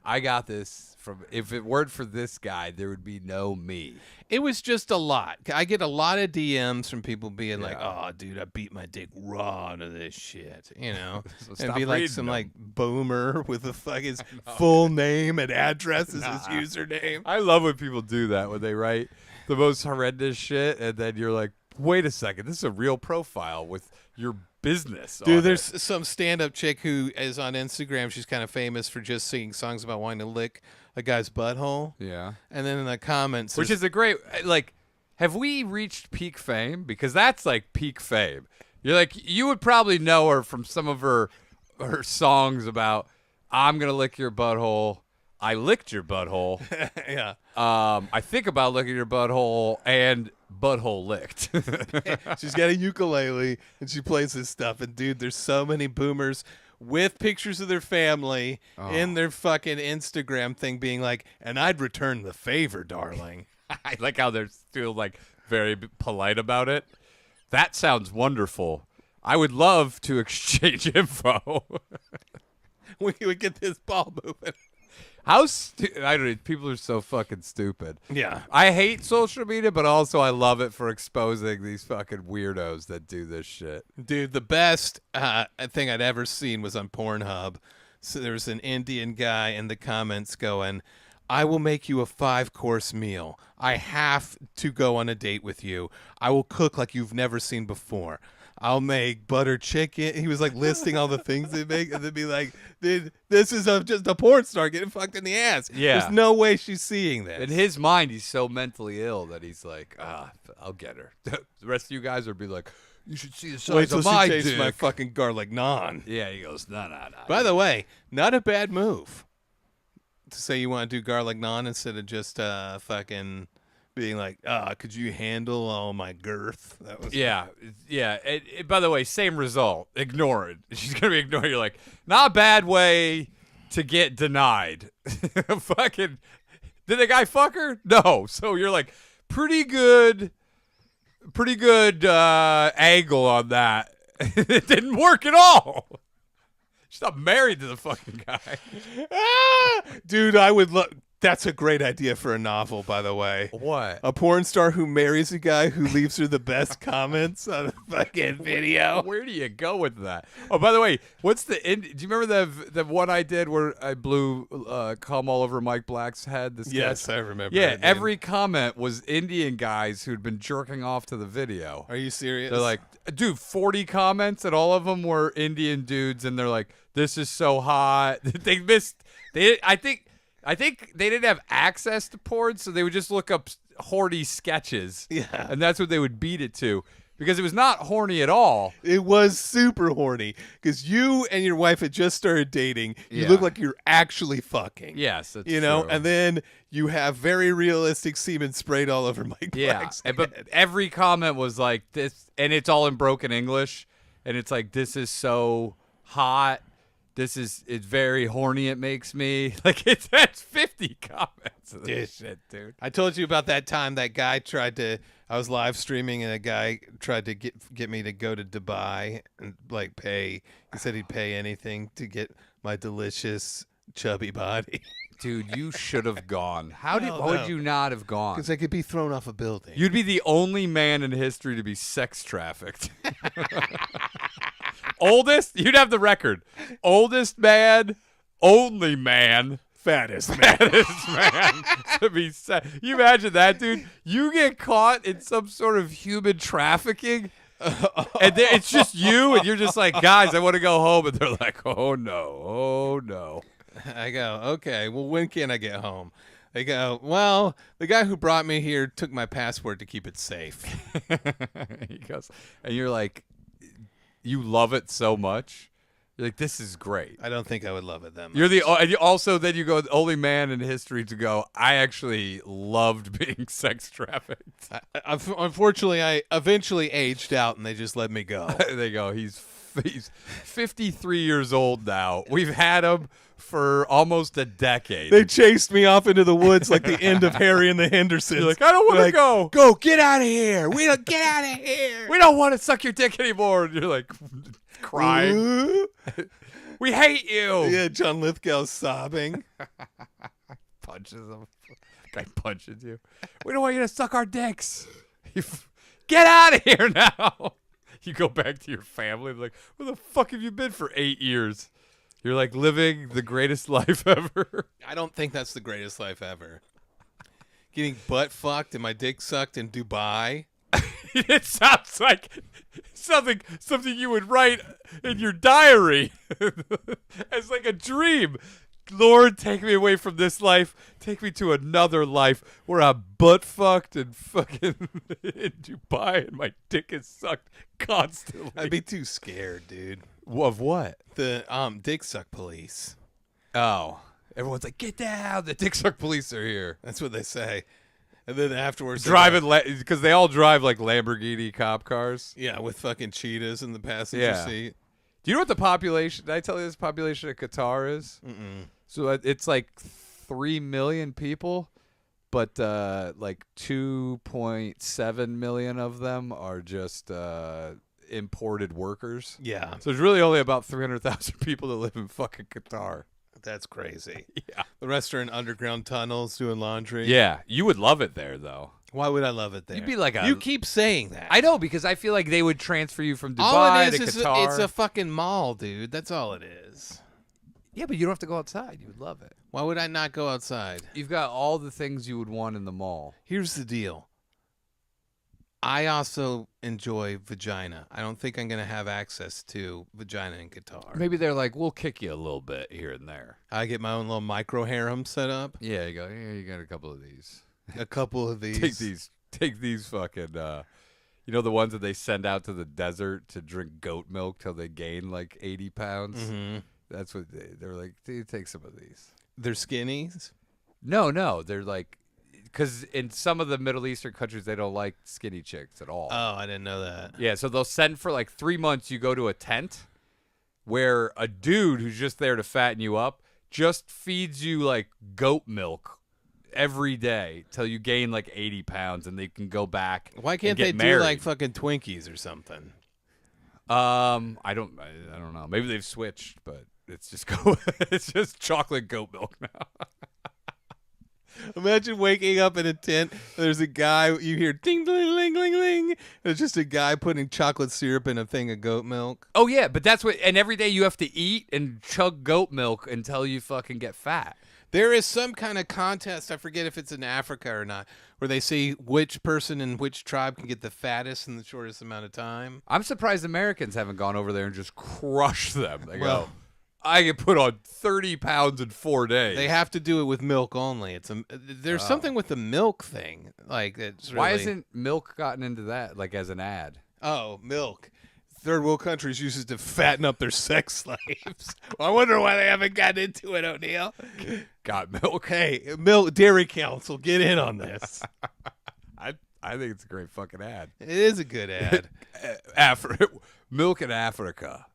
I got this from. If it weren't for this guy, there would be no me. It was just a lot. I get a lot of DMs from people being like, Yeah. "Oh, dude, I beat my dick raw to this shit," you know, So and stop be like reading some them. like boomer with the fucking full name and address as his username. I love when people do that, when they write the most horrendous shit, and then you're like, wait a second, this is a real profile with your business on Dude, it. there's some stand-up chick who is on Instagram. She's kind of famous for just singing songs about wanting to lick a guy's butthole. Yeah. And then in the comments, Which is a great, like, have we reached peak fame? Because that's like peak fame. You're like, you would probably know her from some of her songs about, I'm going to lick your butthole. I licked your butthole. Yeah. I think about licking your butthole and butthole licked. She's got a ukulele and she plays this stuff. And dude, there's so many boomers with pictures of their family in their fucking Instagram thing being like, and I'd return the favor, darling. I like how they're still like very polite about it. That sounds wonderful. I would love to exchange info. We would get this ball moving. I don't know. People are so fucking stupid. Yeah. I hate social media, but also I love it for exposing these fucking weirdos that do this shit. Dude, the best thing I'd ever seen was on Pornhub. So there was an Indian guy in the comments going, I will make you a 5-course meal. I have to go on a date with you. I will cook like you've never seen before. I'll make butter chicken. He was like listing all the things they make, and they'd be like, dude, this is just a porn star getting fucked in the ass. Yeah. There's no way she's seeing this. In his mind, he's so mentally ill that he's like, I'll get her. The rest of you guys would be like, you should see the size Wait till of my she tastes dick. my fucking garlic naan. Yeah, he goes, no. By the way, not a bad move to say you want to do garlic naan instead of just fucking being like, could you handle all my girth? That was Yeah. By the way, same result. Ignore it. She's gonna be ignored. You're like, not a bad way to get denied. Fucking, did the guy fuck her? No. So you're like, pretty good angle on that. It didn't work at all. She's not married to the fucking guy. Dude, I would look. That's a great idea for a novel, by the way. What? A porn star who marries a guy who leaves her the best comments on a fucking video. Where do you go with that? Oh, by the way, what's the do you remember the one I did where I blew cum all over Mike Black's head? This Yes, I remember. Yeah, that, dude. every comment was Indian guys who'd been jerking off to the video. Are you serious? They're like, dude, 40 comments, and all of them were Indian dudes, and they're like, this is so hot. I think they didn't have access to porn, so they would just look up horny sketches. Yeah. And that's what they would beat it to. Because it was not horny at all. It was super horny because you and your wife had just started dating. You Yeah. look like you're actually fucking. Yes, that's you know, true. and then you have very realistic semen sprayed all over Mike Black's head. But every comment was like this, and it's all in broken English, and it's like, this is so hot. It's very horny. It makes me like that's 50 comments of this shit, dude. I told you about that time that guy I was live streaming and a guy tried to get me to go to Dubai and like pay. He said he'd pay anything to get my delicious chubby body. Dude, you should have gone. Why No. would you not have gone? Because I could be thrown off a building. You'd be the only man in history to be sex trafficked. Oldest? You'd have the record. Oldest man, only man, fattest man. fattest man to be You imagine that, dude? You get caught in some sort of human trafficking, and it's just you, and you're just like, guys, I want to go home, and they're like, oh no. I go, okay, well, when can I get home? They go, well, the guy who brought me here took my passport to keep it safe. He goes, and you're like, you love it so much. You're like, this is great. I don't think I would love it that much. You're and you also then you go the only man in history to go, I actually loved being sex trafficked. Unfortunately, I eventually aged out, and they just let me go. They go, he's 53 years old now. We've had him for almost a decade. They chased me off into the woods like the end of Harry and the Hendersons. You're like, I don't want to go. Go, get out of here. We don't get out of here. We don't want to suck your dick anymore. And you're like crying. We hate you. Yeah, John Lithgow's sobbing. Punches him. Guy punches you. We don't want you to suck our dicks. Get out of here now. You go back to your family. Like, where the fuck have you been for 8 years? You're like living the greatest life ever. I don't think that's the greatest life ever. Getting butt fucked and my dick sucked in Dubai. It sounds like something you would write in your diary as like a dream. Lord, take me away from this life. Take me to another life where I'm butt fucked and fucking in Dubai and my dick is sucked constantly. I'd be too scared, dude. Of what? The dick suck police. Oh. Everyone's like, get down. The Dick Suck police are here. That's what they say. And then afterwards, Driving, because they all drive like Lamborghini cop cars. yeah, with fucking cheetahs in the passenger seat. Do you know what the population, did I tell you this population of Qatar is? So it's like 3 million people, but like 2.7 million of them are just imported workers. Yeah. So there's really only about 300,000 people that live in fucking Qatar. That's crazy. Yeah. The rest are in underground tunnels doing laundry. Yeah. You would love it there, though. Why would I love it there? You'd be like You keep saying that. I know, because I feel like they would transfer you from Dubai all it to is Qatar. it's a fucking mall, dude. That's all it is. Yeah, but you don't have to go outside. You would love it. Why would I not go outside? You've got all the things you would want in the mall. Here's the deal. I also enjoy vagina. I don't think I'm going to have access to vagina in Qatar. Maybe they're like, we'll kick you a little bit here and there. I get my own little micro harem set up. Yeah, you go, yeah, you got a couple of these. A couple of these. Take these fucking, you know, the ones that they send out to the desert to drink goat milk till they gain like 80 pounds? Mm-hmm. That's what they're like, dude, take some of these. They're skinnies? No, they're like, because in some of the Middle Eastern countries, they don't like skinny chicks at all. Oh, I didn't know that. Yeah, so they'll send for like 3 months. You go to a tent where a dude who's just there to fatten you up just feeds you like goat milk every day till you gain like 80 pounds, and they can go back. Why can't they do like fucking Twinkies or something? I don't know. Maybe they've switched, but it's just it's just chocolate goat milk now. Imagine waking up in a tent. There's a guy, you hear ding, ding, ding, ding, ding. It's just a guy putting chocolate syrup in a thing of goat milk. Oh, yeah, but that's what, and every day you have to eat and chug goat milk until you fucking get fat. There is some kind of contest, I forget if it's in Africa or not, where they see which person in which tribe can get the fattest in the shortest amount of time. I'm surprised Americans haven't gone over there and just crushed them. They Well, go, I can put on 30 pounds in 4 days. They have to do it with milk only. There's something with the milk thing. Like it's really, Why hasn't milk gotten into that, like as an ad? Oh, milk. Third world countries use it to fatten up their sex slaves. I wonder why they haven't gotten into it, O'Neill. Got milk. Hey, Milk Dairy Council, get in on this. I think it's a great fucking ad. It is a good ad. Milk in Africa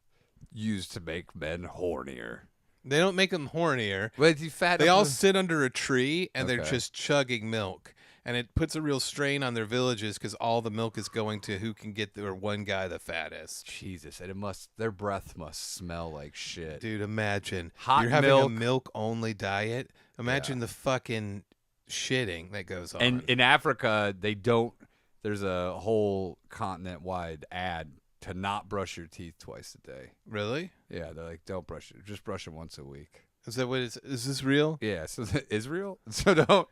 used to make men hornier. They don't make them hornier. But you fat. They all sit under a tree and they're Okay. just chugging milk. And it puts a real strain on their villages because all the milk is going to who can get their one guy the fattest. Jesus, and their breath must smell like shit. Dude, imagine. Hot You're having milk. a milk-only diet. Imagine the fucking shitting that goes on. And in Africa, they don't. There's a whole continent-wide ad to not brush your teeth twice a day. Really? Yeah, they're like, don't brush it. Just brush it once a week. Is that what is this real? Yeah, so Israel. So don't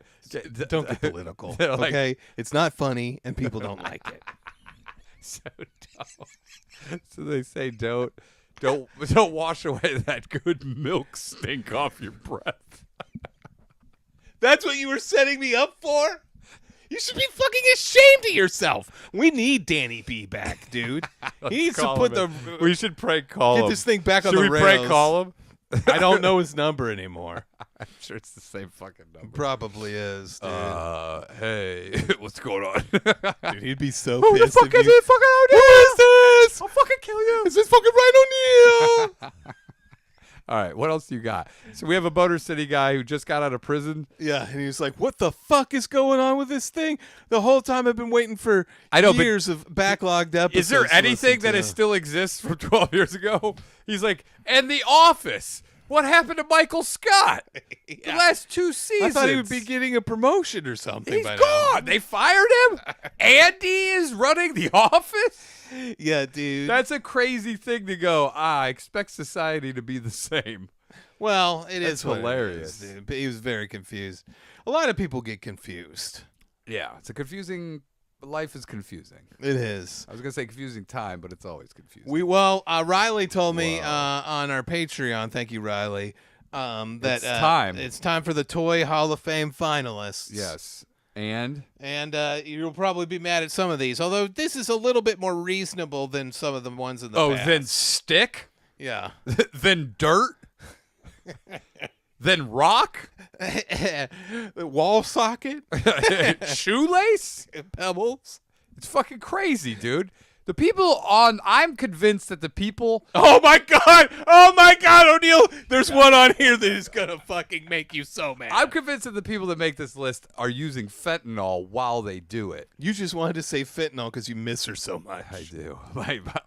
Don't get political. They're like- Okay? It's not funny and people don't like it. So don't. So they say don't wash away that good milk stink off your breath. That's what you were setting me up for? You should be fucking ashamed of yourself. We need Danny B back, dude. He needs to put We should prank call him. get this thing back on Should the we rails. prank call him? I don't know his number anymore. I'm sure it's the same fucking number. Probably is, dude. Hey, what's going on? Dude, he'd be so Who the pissed fuck if is you... it? Fucking O'Neill! Who is this? I'll fucking kill you. Is this fucking Ryan O'Neill? All right, what else do you got? So we have a Motor City guy who just got out of prison. Yeah, and he was like, what the fuck is going on with this thing? The whole time I've been waiting for I know, but years of backlogged episodes. Is there to anything listen that to. it still exists from 12 years ago? He's like, and The Office. What happened to Michael Scott? The last 2 seasons. I thought he would be getting a promotion or something He's by gone. They fired him. Andy is running The Office. now. Yeah, dude. That's a crazy thing to go, I expect society to be the same. Well, it That's is what hilarious. it is, dude. But he was very confused. A lot of people get confused. Yeah, it's a confusing, life is confusing. It is. I was going to say confusing time, but it's always confusing. Riley told me Whoa. on our Patreon, thank you, Riley, that It's time. It's time for the Toy Hall of Fame finalists. Yes. And you'll probably be mad at some of these, although this is a little bit more reasonable than some of the ones in the past. then stick? Yeah. Then dirt? Then rock? Wall socket? Shoelace? Pebbles? It's fucking crazy, dude. I'm convinced that the people. Oh my god, O'Neill! There's one on here that is gonna fucking make you so mad. I'm convinced that the people that make this list are using fentanyl while they do it. You just wanted to say fentanyl because you miss her so much. I do.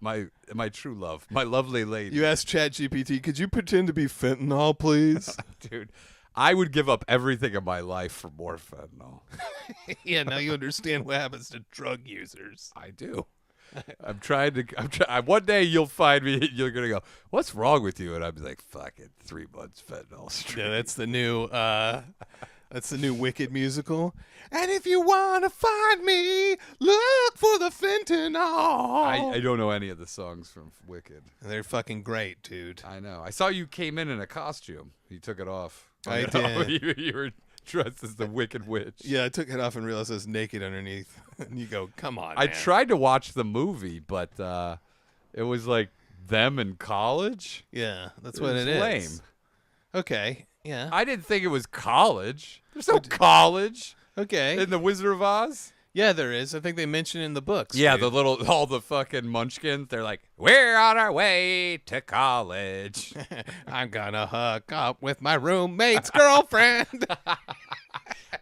My true love, my lovely lady. You asked ChatGPT, could you pretend to be fentanyl, please? Dude, I would give up everything in my life for more fentanyl. Yeah, now you understand what happens to drug users. I do. I'm trying to. One day you'll find me. You're gonna go, "What's wrong with you?" And I'll be like, "Fucking 3 months fentanyl straight." Yeah, that's the new. That's the new Wicked musical. And if you wanna find me, look for the fentanyl. I don't know any of the songs from Wicked. They're fucking great, dude. I know. I saw you came in a costume. You took it off. I did. You were dressed as the Wicked Witch. Yeah, I took it off and realized I was naked underneath. And you go, come on, I man. tried to watch the movie, but it was like them in college. Yeah, that's what it was is. Lame. Okay, yeah. I didn't think it was college. There's no college Okay. in the Wizard of Oz. Yeah, there is. I think they mention it in the books. Yeah, dude. all the fucking munchkins. They're like, we're on our way to college. I'm gonna hook up with my roommate's girlfriend.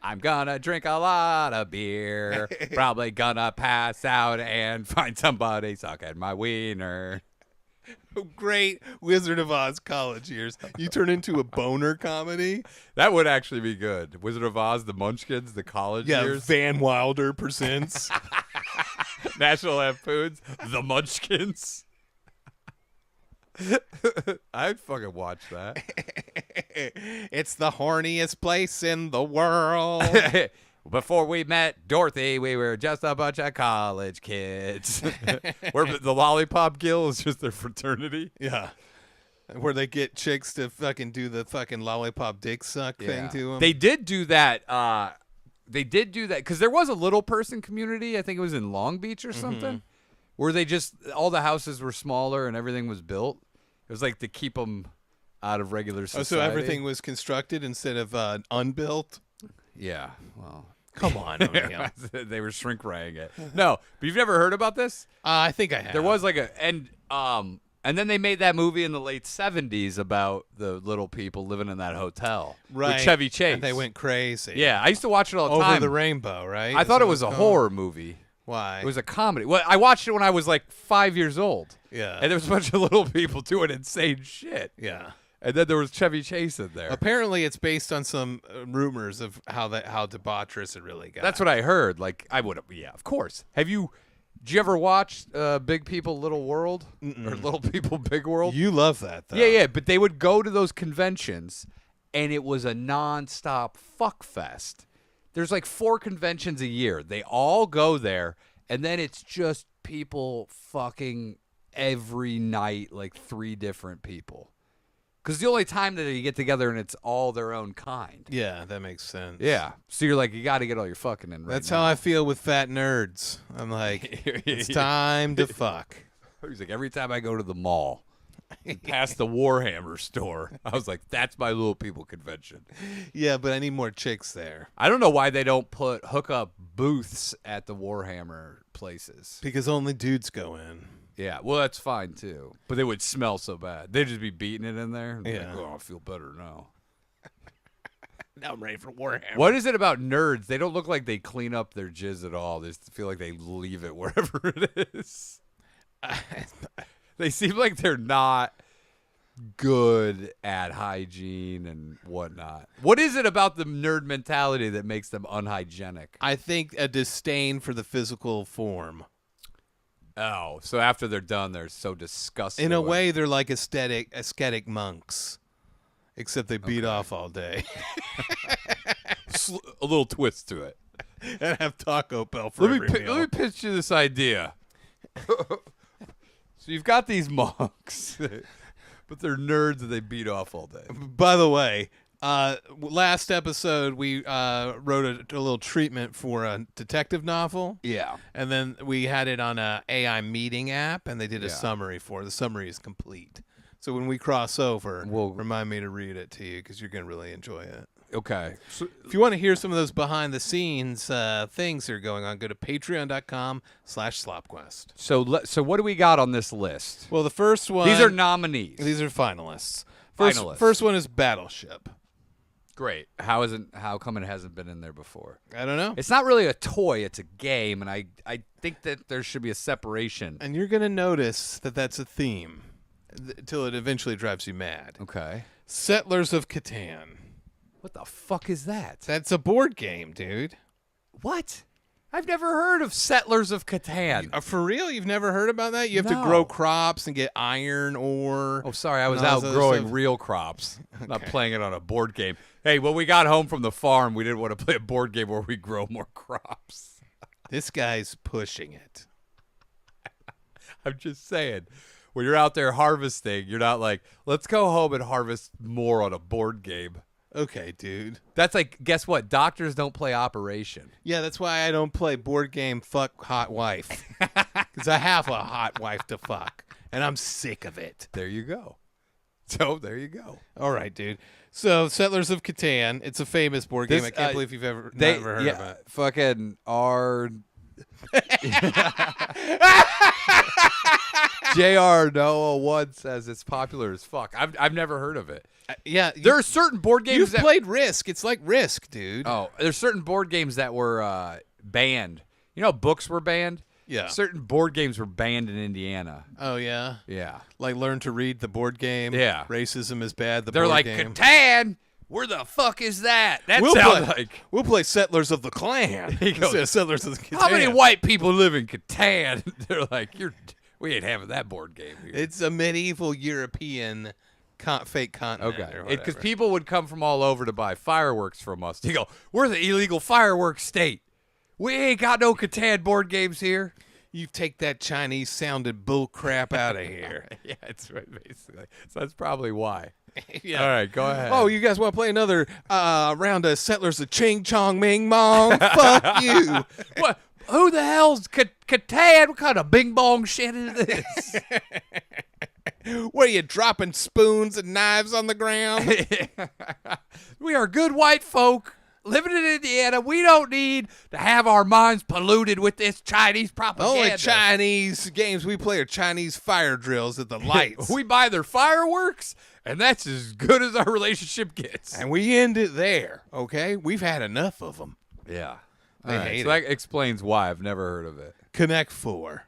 I'm gonna drink a lot of beer. Probably gonna pass out and find somebody sucking my wiener. Great Wizard of Oz college years. You turn into a boner comedy. That would actually be good. Wizard of Oz, the munchkins, the college years. Van Wilder presents. National Lampoons, the munchkins. I'd fucking watch that. It's the horniest place in the world. Before we met Dorothy, we were just a bunch of college kids. Where the Lollipop Guild is just their fraternity. Yeah. Where they get chicks to fucking do the fucking lollipop dick suck thing to them. They did do that. Because there was a little person community. I think it was in Long Beach or something. Where they just, all the houses were smaller and everything was built. It was like to keep them out of regular society. Oh, so everything was constructed instead of unbuilt? Yeah. Well, come on, O'Neill. They were shrink raying it. No, but you've never heard about this? I think I have. There was like and then they made that movie in the late 70s about the little people living in that hotel. Right. With Chevy Chase. And they went crazy. Yeah, I used to watch it all the time. Over the Rainbow, right? I thought it was a horror movie. Why? It was a comedy. Well, I watched it when I was like 5 years old. Yeah. And there was a bunch of little people doing insane shit. Yeah. And then there was Chevy Chase in there. Apparently, it's based on some rumors of how debaucherous it really got. That's what I heard. Like, I would have. Yeah, of course. Did you ever watch Big People, Little World? Or Little People, Big World? You love that, though. Yeah. But they would go to those conventions, and it was a nonstop fuck fest. There's like 4 conventions a year. They all go there, and then it's just people fucking every night, like 3 different people. Because the only time that you get together and it's all their own kind. Yeah, that makes sense. Yeah. So you're like, you got to get all your fucking in right That's now. how I feel with fat nerds. I'm like, it's time to fuck. He's like, every time I go to the mall, past the Warhammer store, I was like, that's my little people convention. Yeah, but I need more chicks there. I don't know why they don't put hookup booths at the Warhammer places. Because only dudes go in. Yeah, well, that's fine, too. But they would smell so bad. They'd just be beating it in there. Yeah. Like, oh, I feel better now. Now I'm ready for Warhammer. What is it about nerds? They don't look like they clean up their jizz at all. They just feel like they leave it wherever it is. They seem like they're not good at hygiene and whatnot. What is it about the nerd mentality that makes them unhygienic? I think a disdain for the physical form. Oh, so after they're done, they're so disgusted. In a way, they're like ascetic monks, except they beat off all day. A little twist to it. And have Taco Bell for every meal. Let me pitch you this idea. So you've got these monks, but they're nerds and they beat off all day. By the way, last episode we wrote a little treatment for a detective novel. Yeah. And then we had it on a AI meeting app, and they did a Yeah. summary for it. The summary is complete. So when we cross over, We'll- remind me to read it to you because you're going to really enjoy it. Okay. If you want to hear some of those behind-the-scenes things that are going on, go to patreon.com/slopquest. So what do we got on this list? Well, the first one... These are nominees. These are finalists. Finalists. First one is Battleship. Great. How come it hasn't been in there before? I don't know. It's not really a toy, it's a game, and I think that there should be a separation. And you're going to notice that that's a theme until it eventually drives you mad. Okay. Settlers of Catan. What the fuck is that? That's a board game, dude. What? I've never heard of Settlers of Catan. For real? You've never heard about that? You have to No. grow crops and get iron ore. Oh, sorry, I was and all out this growing stuff. real crops, not playing it on a board game. Hey, when we got home from the farm, we didn't want to play a board game where we grow more crops. This guy's pushing it. I'm just saying, when you're out there harvesting, you're not like, let's go home and harvest more on a board game. Okay, dude. That's like, guess what? Doctors don't play Operation. Yeah, that's why I don't play board game fuck hot wife. Because I have a hot wife to fuck. And I'm sick of it. There you go. So there you go. All right, dude. So, Settlers of Catan. It's a famous board game. This, I can't believe you've never heard of it. Fucking R. JR Noah 1 says it's popular as fuck. I've never heard of it. Yeah. There are certain board games You've that played Risk. It's like Risk, dude. Oh, there's certain board games that were banned. You know, books were banned. Yeah. Certain board games were banned in Indiana. Oh, yeah? Yeah. Like Learn to Read the board game. Yeah. Racism is bad, the They're board like, game. Catan? Where the fuck is that? That We'll sounds play, like... We'll play Settlers of the Clan He goes, instead of Settlers of the Catan. How many white people live in Catan? They're like, we ain't having that board game here. It's a medieval European fake continent. Okay. Or Because whatever. people would come from all over to buy fireworks from us. You go, we're the illegal fireworks state. We ain't got no Catan board games here. You take that Chinese sounded bull crap out of here. Yeah, it's right, basically. So that's probably why. Yeah. All right, go ahead. Oh, you guys want to play another round of Settlers of Ching Chong Ming Mong? Fuck you. What? Who the hell's Catan? What kind of bing bong shit is this? What are you dropping spoons and knives on the ground? We are good white folk living in Indiana. We don't need to have our minds polluted with this Chinese propaganda. Only Chinese games we play are Chinese fire drills at the lights. We buy their fireworks, and that's as good as our relationship gets. And we end it there, okay? We've had enough of them. Yeah. They All right, hate so it. that explains why I've never heard of it. Connect 4.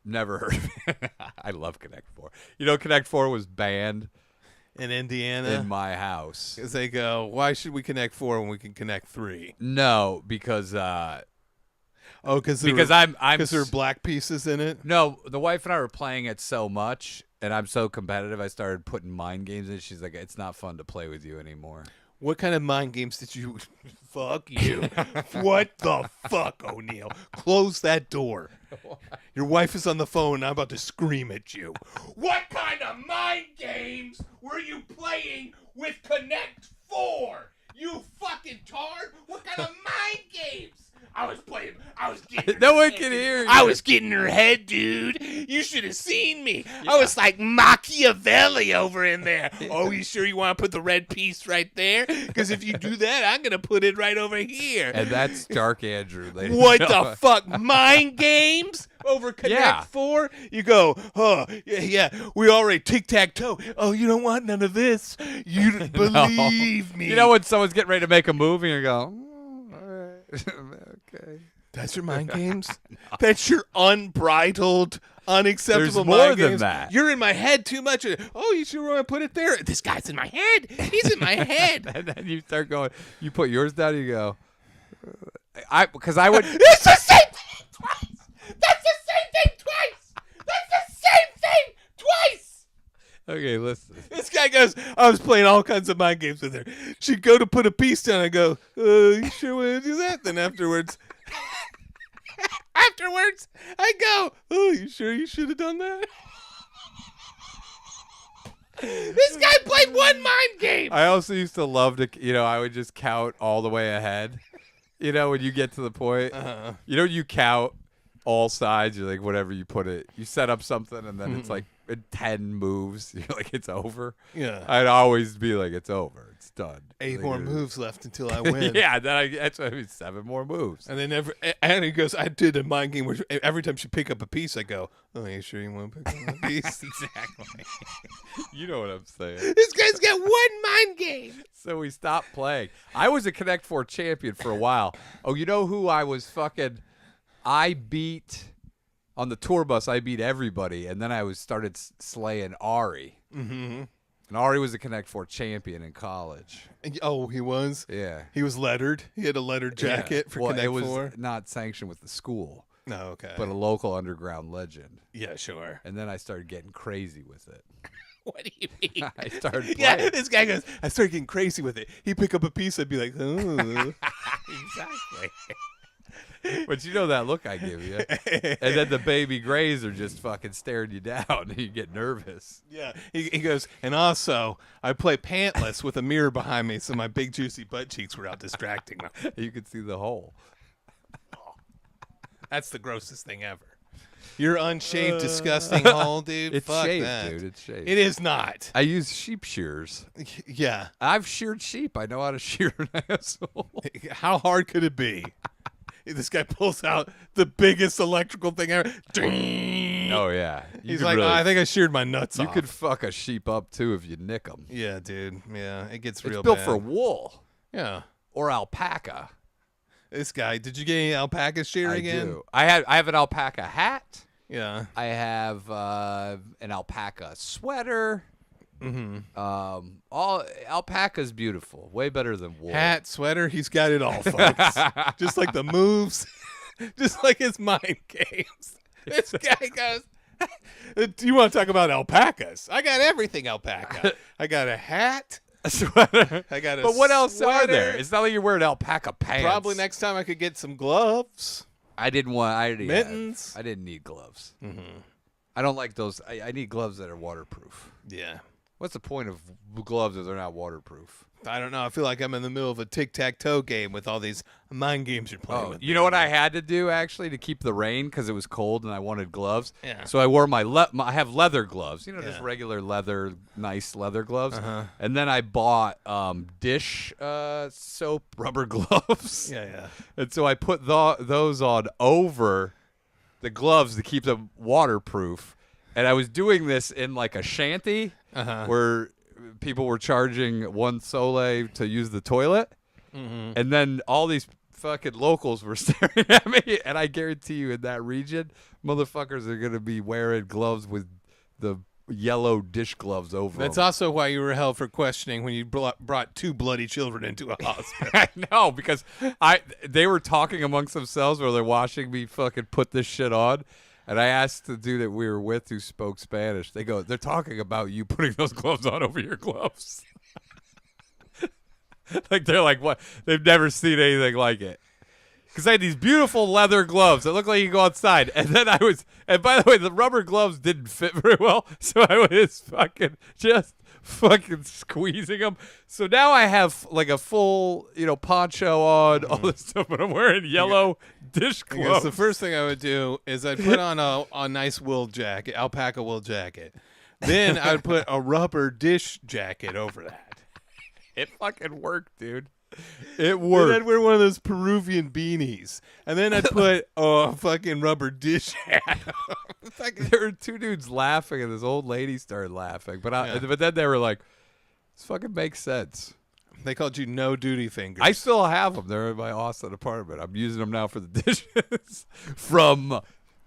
Never heard of it. I love Connect 4. You know, Connect 4 was banned In Indiana? in my house. Because they go, why should we connect 4 when we can connect 3? No, because Oh, because there I'm are black pieces in it? No, the wife and I were playing it so much, and I'm so competitive. I started putting mind games in. She's like, "It's not fun to play with you anymore." What kind of mind games did you... Fuck you. What the fuck, O'Neill? Close that door. Your wife is on the phone, and I'm about to scream at you. What kind of mind games were you playing with Connect 4? You fucking tard? What kind of mind games? I was getting No one can hear you. I was getting her head, dude. You should have seen me. I was like Machiavelli over in there. Oh, you sure you want to put the red piece right there? Because if you do that, I'm going to put it right over here. And that's Dark Andrew. Ladies What and the gentlemen. fuck? Mind games over Connect Yeah. 4? You go, yeah, we already tic-tac-toe. Oh, you don't want none of this. You No. believe me. You know when someone's getting ready to make a movie and you go, all right, okay. That's your mind games? That's your unbridled, unacceptable There's more mind than games? that. You're in my head too much. Oh, you sure want to put it there? This guy's in my head. He's in my head. And then you start going, you put yours down, you go, because I would. It's the same thing twice. That's the same thing twice. That's the same thing twice. Okay, listen. This guy goes, I was playing all kinds of mind games with her. She'd go to put a piece down. I go, you sure want to do that? Then afterwards, I go, oh, you sure you should have done that? This guy played one mind game. I also used to love to, I would just count all the way ahead. When you get to the point, you count all sides. You're like, whatever you put it, you set up something, and then it's like 10 moves, you're like, it's over. Yeah. I'd always be like, it's over. It's done. 8 Like, more moves left until I win. Yeah, that's what I mean, 7 more moves. And then and he goes, I did a mind game where every time she pick up a piece, I go, oh, are you sure you want to pick up a piece? Exactly. You know what I'm saying. This guy's got one mind game. So we stopped playing. I was a Connect 4 champion for a while. Oh, you know who I was fucking... I beat... On the tour bus, I beat everybody, and then I started slaying Ari. Mm-hmm. And Ari was a Connect 4 champion in college. Oh, he was? Yeah. He was lettered. He had a lettered jacket for Connect 4. It was not sanctioned with the school. No, okay. But a local underground legend. Yeah, sure. And then I started getting crazy with it. What do you mean? I started playing. Yeah, this guy goes, I started getting crazy with it. He'd pick up a piece, I'd be like, oh. Exactly. But you know that look I give you. And then the baby grays are just fucking staring you down and you get nervous. Yeah. He goes, and also, I play pantless with a mirror behind me, so my big juicy butt cheeks were out distracting me. You could see the hole. That's the grossest thing ever. Your unshaved, disgusting hole, dude. It's Fuck shaved, that. dude. It's shaved. It is not. I use sheep shears. Yeah. I've sheared sheep. I know how to shear an asshole. How hard could it be? This guy pulls out the biggest electrical thing ever. Oh, yeah. He's like, I think I sheared my nuts off. You could fuck a sheep up, too, if you nick them. Yeah, dude. Yeah, it gets It's real built bad. for wool. Yeah. Or alpaca. This guy, did you get any alpaca shearing in? I do. I have an alpaca hat. Yeah. I have an alpaca sweater. Mm-hmm. All alpaca's beautiful, way better than wool. Hat, sweater, he's got it all, folks. Just like the moves, just like his mind games. This guy goes, do you want to talk about alpacas? I got everything alpaca. I got a hat. A sweater. I got a But what else sweater. are there? It's not like you're wearing alpaca pants. Probably next time I could get some gloves. I didn't want. I already Mittens. I didn't need gloves. Mm-hmm. I don't like those. I need gloves that are waterproof. Yeah. What's the point of gloves if they're not waterproof? I don't know. I feel like I'm in the middle of a tic-tac-toe game with all these mind games you're playing with. You know what I had to do, actually, to keep the rain because it was cold and I wanted gloves? Yeah. So I wore I have leather gloves, just Yeah. regular leather, nice leather gloves. Uh-huh. And then I bought dish soap rubber gloves. Yeah. And so I put those on over the gloves to keep them waterproof. And I was doing this in like a shanty where people were charging $1 to use the toilet. Mm-hmm. And then all these fucking locals were staring at me. And I guarantee you in that region, motherfuckers are going to be wearing gloves with the yellow dish gloves over That's them. also why you were held for questioning when you brought 2 bloody children into a hospital. I know, because they were talking amongst themselves while they're watching me fucking put this shit on. And I asked the dude that we were with who spoke Spanish. They're talking about you putting those gloves on over your gloves. Like, they're like, what? They've never seen anything like it. Because I had these beautiful leather gloves that look like you can go outside. And then and by the way, the rubber gloves didn't fit very well. So I was just fucking squeezing them. So now I have like a full, poncho on, all this stuff, but I'm wearing yellow dish I guess gloves. the first thing I would do is I'd put on a nice wool jacket, alpaca wool jacket. Then I'd put a rubber dish jacket over that. It fucking worked, dude. It Then worked. I'd wear one of those Peruvian beanies. And then I'd put a fucking rubber dish hat. There were 2 dudes laughing, and this old lady started laughing. But Yeah. but then they were like, "This fucking makes sense." They called you no duty fingers. I still have them. They're in my Austin apartment. I'm using them now for the dishes. From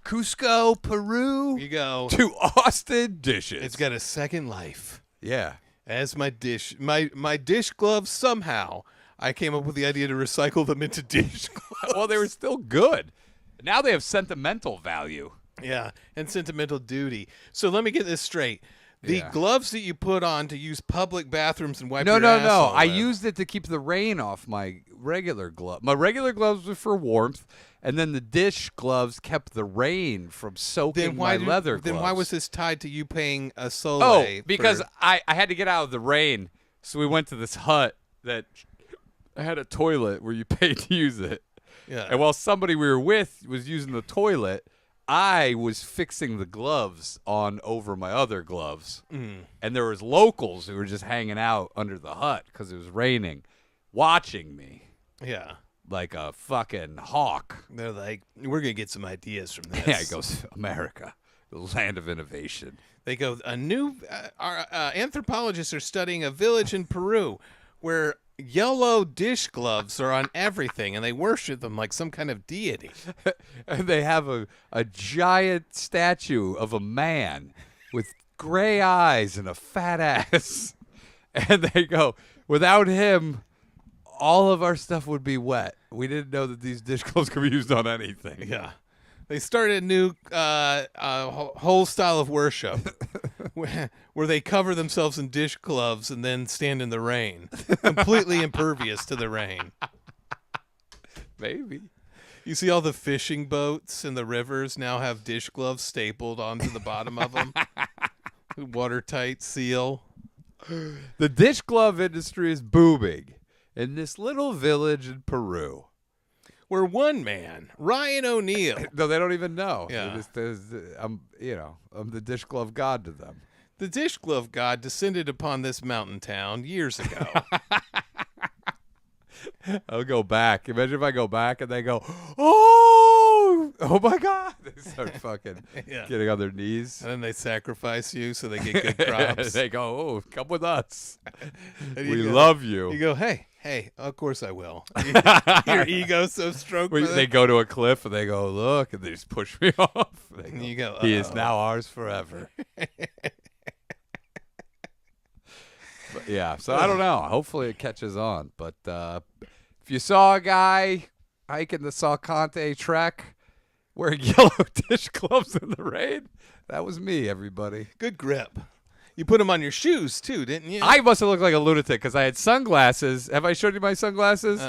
Cusco, Peru, You go. to Austin dishes. It's got a second life. Yeah. As my dish gloves, somehow I came up with the idea to recycle them into dish gloves. Well, they were still good. Now they have sentimental value. Yeah, and sentimental duty. So let me get this straight. The Yeah. gloves that you put on to use public bathrooms and wipe No. your asshole I with. used it to keep the rain off my regular glove. My regular gloves were for warmth, and then the dish gloves kept the rain from soaking my leather gloves. Then why was this tied to you paying a sole? Oh, because I had to get out of the rain, so we went to this hut that had a toilet where you paid to use it. Yeah. And while somebody we were with was using the toilet, I was fixing the gloves on over my other gloves, and there was locals who were just hanging out under the hut because it was raining, watching me. Yeah. Like a fucking hawk. They're like, we're going to get some ideas from this. Yeah, it goes, America, the land of innovation. They go, our anthropologists are studying a village in Peru where yellow dish gloves are on everything, and they worship them like some kind of deity. And they have a giant statue of a man with gray eyes and a fat ass. And they go, without him, all of our stuff would be wet. We didn't know that these dish gloves could be used on anything. Yeah. They started a new whole style of worship where they cover themselves in dish gloves and then stand in the rain, completely impervious to the rain. Maybe. You see all the fishing boats in the rivers now have dish gloves stapled onto the bottom of them. Watertight seal. The dish glove industry is booming in this little village in Peru. Where one man, Ryan O'Neal. No, they don't even know. Yeah. I'm the dish glove god to them. The dish glove god descended upon this mountain town years ago. I'll go back. Imagine if I go back and they go, oh my God. They start fucking getting on their knees. And then they sacrifice you so they get good crops. They go, oh, come with us. We love you. You go, hey, of course I will. Your ego's so stroked. They go to a cliff and they go, look, and they just push me off. And you go, he is now ours forever. But yeah, so I don't know. Hopefully it catches on. But if you saw a guy hiking the Salcante Trek wearing yellow dish gloves in the rain, that was me, everybody. Good grip. You put them on your shoes, too, didn't you? I must have looked like a lunatic because I had sunglasses. Have I showed you my sunglasses?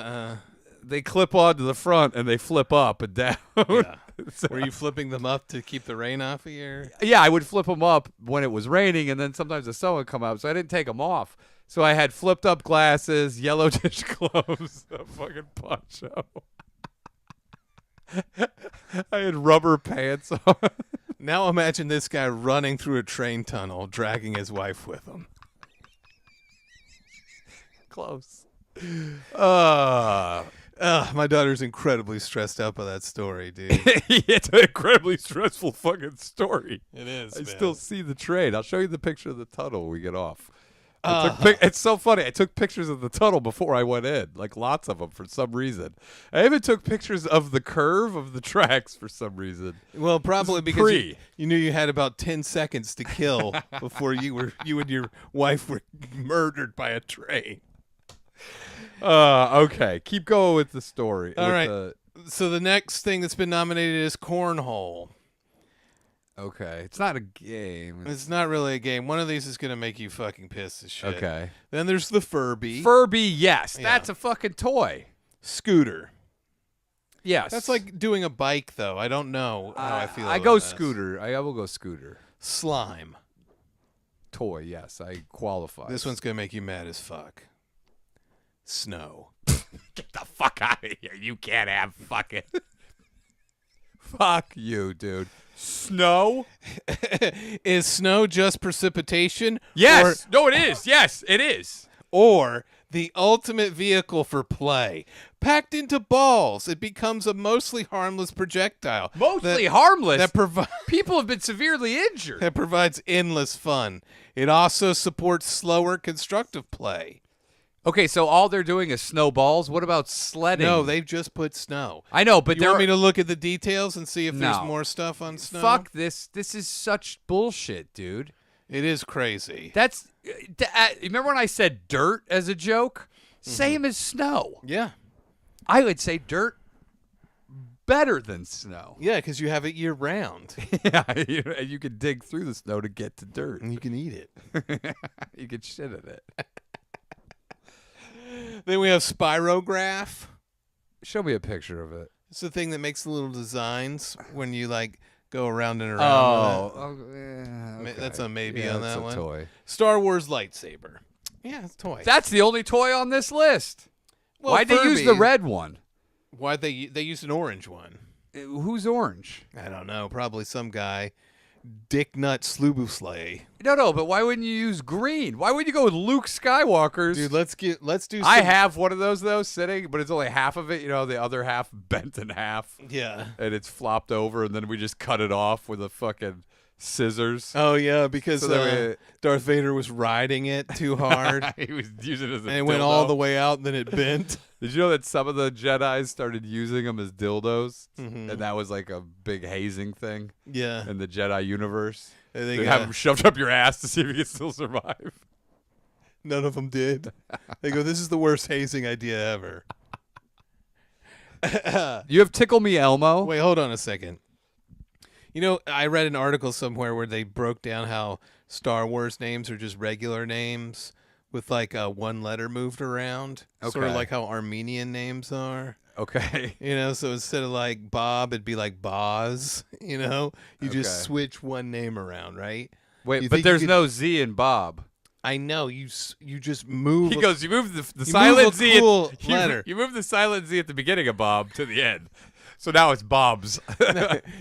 They clip on to the front and they flip up and down. Yeah. So, were you flipping them up to keep the rain off of your... Yeah, I would flip them up when it was raining, and then sometimes the sun would come out, so I didn't take them off. So I had flipped up glasses, yellow dish gloves, a fucking poncho. I had rubber pants on. Now imagine this guy running through a train tunnel, dragging his wife with him. Close. My daughter's incredibly stressed out by that story, dude. It's an incredibly stressful fucking story. It is, I man. still see the train. I'll show you the picture of the tunnel when we get off. It's so funny. I took pictures of the tunnel before I went in, like lots of them for some reason. I even took pictures of the curve of the tracks for some reason. Well, probably because you knew you had about 10 seconds to kill before you and your wife were murdered by a train. Okay, keep going with the story. All right. So the next thing that's been nominated is cornhole. Okay, it's not a game. It's not really a game. One of these is going to make you fucking pissed as shit. Okay. Then there's the Furby. Furby, yes. Yeah. That's a fucking toy. Scooter. Yes. That's like doing a bike, though. I don't know how I feel I about go this. scooter. I will go scooter. Slime. Toy, yes. I qualify. This one's going to make you mad as fuck. Snow. Get the fuck out of here. You can't have fucking... Fuck you, dude. Snow? Is snow just precipitation? Yes. No, it is. Yes, it is. Or the ultimate vehicle for play. Packed into balls, it becomes a mostly harmless projectile. Mostly harmless? That People have been severely injured. that provides endless fun. It also supports slower constructive play. Okay, so all they're doing is snowballs. What about sledding? No, they've just put snow. I know, but You want me to look at the details and see if there's No. more stuff on snow? Fuck this. This is such bullshit, dude. It is crazy. That's remember when I said dirt as a joke? Same as snow. Yeah. I would say dirt better than snow. Yeah, because you have it year round. Yeah, you can dig through the snow to get to dirt. And you can eat it. You can shit in it. Then we have spirograph. Show me a picture of it. It's the thing that makes the little designs when you like go around and around. Okay. That's a maybe Yeah, on that's that a one. toy. Star Wars lightsaber. Yeah, it's a toy. That's the only toy on this list. Well, Why'd they use the Furby- red one? Why they used an orange one? Who's orange? I don't know. Probably some guy. Dick Nut Slubuslay. No, but why wouldn't you use green? Why would you go with Luke Skywalker's? Dude, let's do some... I have one of those, though, sitting, but it's only half of it. You know, the other half bent in half. Yeah. And it's flopped over, and then we just cut it off with a fucking scissors. Oh, yeah, because So Darth Vader was riding it too hard. He was using it as a and it went all the way out, and then it bent. Did you know that some of the Jedis started using them as dildos? Mm-hmm. And that was like a big hazing thing Yeah. in the Jedi universe. They They have them shoved up your ass to see if you can still survive. None of them did. They go, this is the worst hazing idea ever. You have Tickle Me Elmo? Wait, hold on a second. You know, I read an article somewhere where they broke down how Star Wars names are just regular names with like one letter moved around. Sort of Okay. like how Armenian names are. Okay. You know, so instead of like Bob, it'd be like Boz. You know, you just Okay. switch one name around, right? Wait, You but think there's you could- no Z in Bob. I know you just move. He goes, you move the You silent move a Z. cool at, letter. You move the silent Z at the beginning of Bob to the end. So now it's Bob's.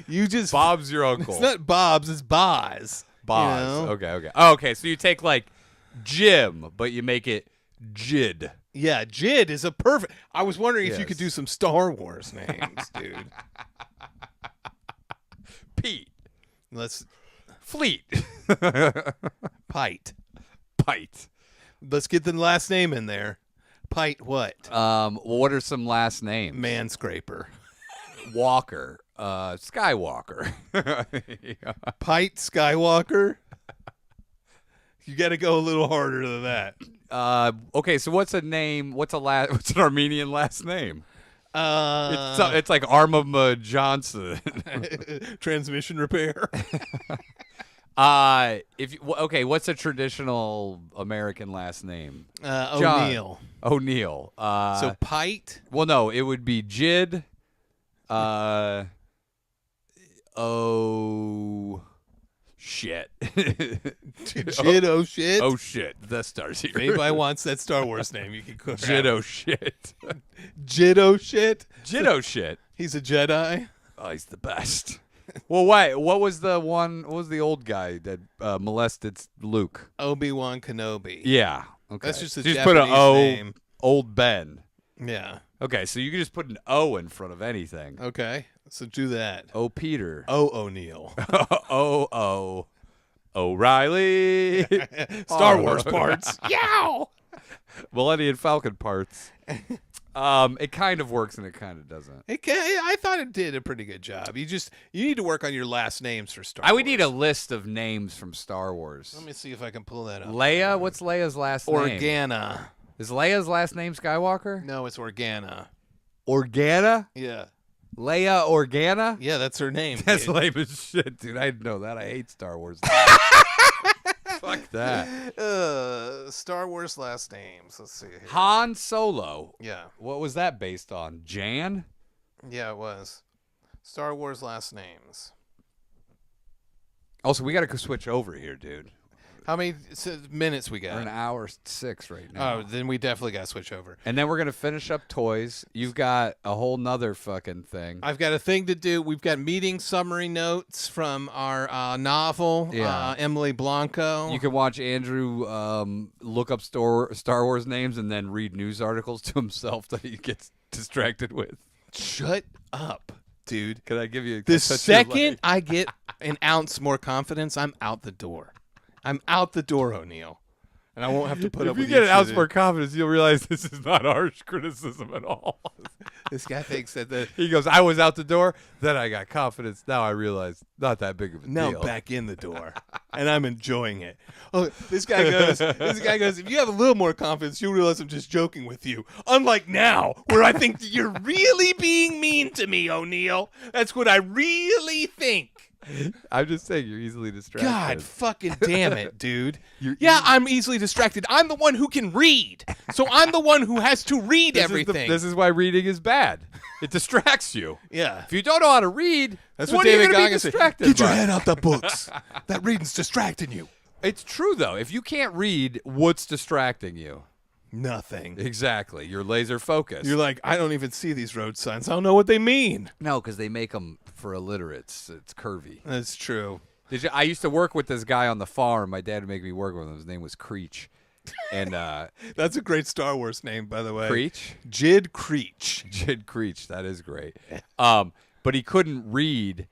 You just Bob's your uncle. It's not Bob's, it's Boz. Boz. You know? Okay. Oh, okay, so you take like Jim, but you make it Jid. Yeah, Jid is a perfect. I was wondering if you Yes. could do some Star Wars names, dude. Pete. Let's Fleet. Pite. Pite. Let's get the last name in there. Pite what? What are some last names? Manscraper. Walker. Skywalker. Yeah. Pite Skywalker. You got to go a little harder than that. Okay, so what's a name? What's an Armenian last name? Uh, It's like Armama Johnson. transmission repair. What's a traditional American last name? O'Neill. O'Neill. So Pite. Well, no, it would be Jid. Oh shit. Jid, oh shit. Oh shit. The Star's here. If anybody wants that Star Wars name, you can go. Jid, oh shit. Jid, oh shit. Jid, oh shit. He's a Jedi. Oh, he's the best. Well, why? What was the old guy that molested Luke? Obi-Wan Kenobi. Yeah. Okay. That's just a So you just put an Japanese O. name. Old Ben. Yeah. Okay, so you can just put an O in front of anything. Okay. So do that. O. Peter. Oh, O'Neill. O. O'Reilly. Star Wars parts. Yow! Millennium Falcon parts. It kind of works and it kind of doesn't. I thought it did a pretty good job. You need to work on your last names for Star Wars. I would need a list of names from Star Wars. Let me see if I can pull that up. Leia? What's Leia's last name? Organa. Is Leia's last name Skywalker? No, it's Organa. Organa? Yeah. Leia Organa? Yeah, that's her name. That's dude. lame as shit, dude. I didn't know that. I hate Star Wars. Fuck that. Star Wars last names. Let's see here. Han Solo. Yeah. What was that based on? Jan? Yeah, it was. Star Wars last names. Also, we got to switch over here, dude. How many minutes we We're got? an hour 6 right now. Oh, then we definitely got to switch over. And then we're going to finish up toys. You've got a whole nother fucking thing. I've got a thing to do. We've got meeting summary notes from our novel, Yeah. Emily Blanco. You can watch Andrew look up Star Wars names and then read news articles to himself that he gets distracted with. Shut up, dude. Can I give you The touch your second leg? I get an ounce more confidence, I'm out the door. I'm out the door, O'Neill. And I won't have to put up If you with get an shit ounce in- more confidence, you'll realize this is not harsh criticism at all. This guy thinks that He goes, I was out the door, then I got confidence. Now I realize not that big of a now deal. back in the door, and I'm enjoying it. Oh, this guy goes. If you have a little more confidence, you'll realize I'm just joking with you. Unlike now, where I think that you're really being mean to me, O'Neill. That's what I really think. I'm just saying you're easily distracted. God fucking damn it, dude. I'm easily distracted. I'm the one who can read. So I'm the one who has to read everything. This is why reading is bad. It distracts you. Yeah. If you don't know how to read, That's what what are you David gonna be Goggins said. distracted Get your by? head out the books. That reading's distracting you. It's true, though. If you can't read, what's distracting you? Nothing. Exactly. You're laser focused. You're like, I don't even see these road signs. I don't know what they mean. No, because they make them for illiterates. It's curvy. That's true. I used to work with this guy on the farm. My dad would make me work with him. His name was Creech. And that's a great Star Wars name, by the way. Creech? Jid Creech. Jid Creech. That is great. But he couldn't read.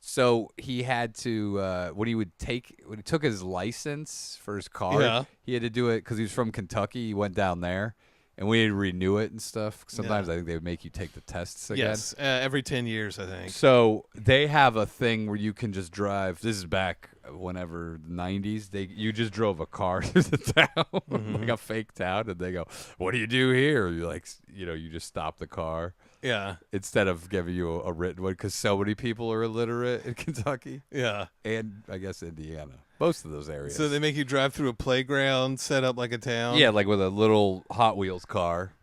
So he had to when he took his license for his car, he had to do it because he was from Kentucky. He went down there, and we had to renew it and stuff. Sometimes I think they would make you take the tests again. Yes, every 10 years, I think. So they have a thing where you can just drive. This is back whenever the 90s. You just drove a car through the town, like a fake town, and they go, "What do you do here?" You're like, you just stop the car. Yeah. Instead of giving you a written one, because so many people are illiterate in Kentucky. Yeah. And I guess Indiana. Most of those areas. So they make you drive through a playground set up like a town? Yeah, like with a little Hot Wheels car.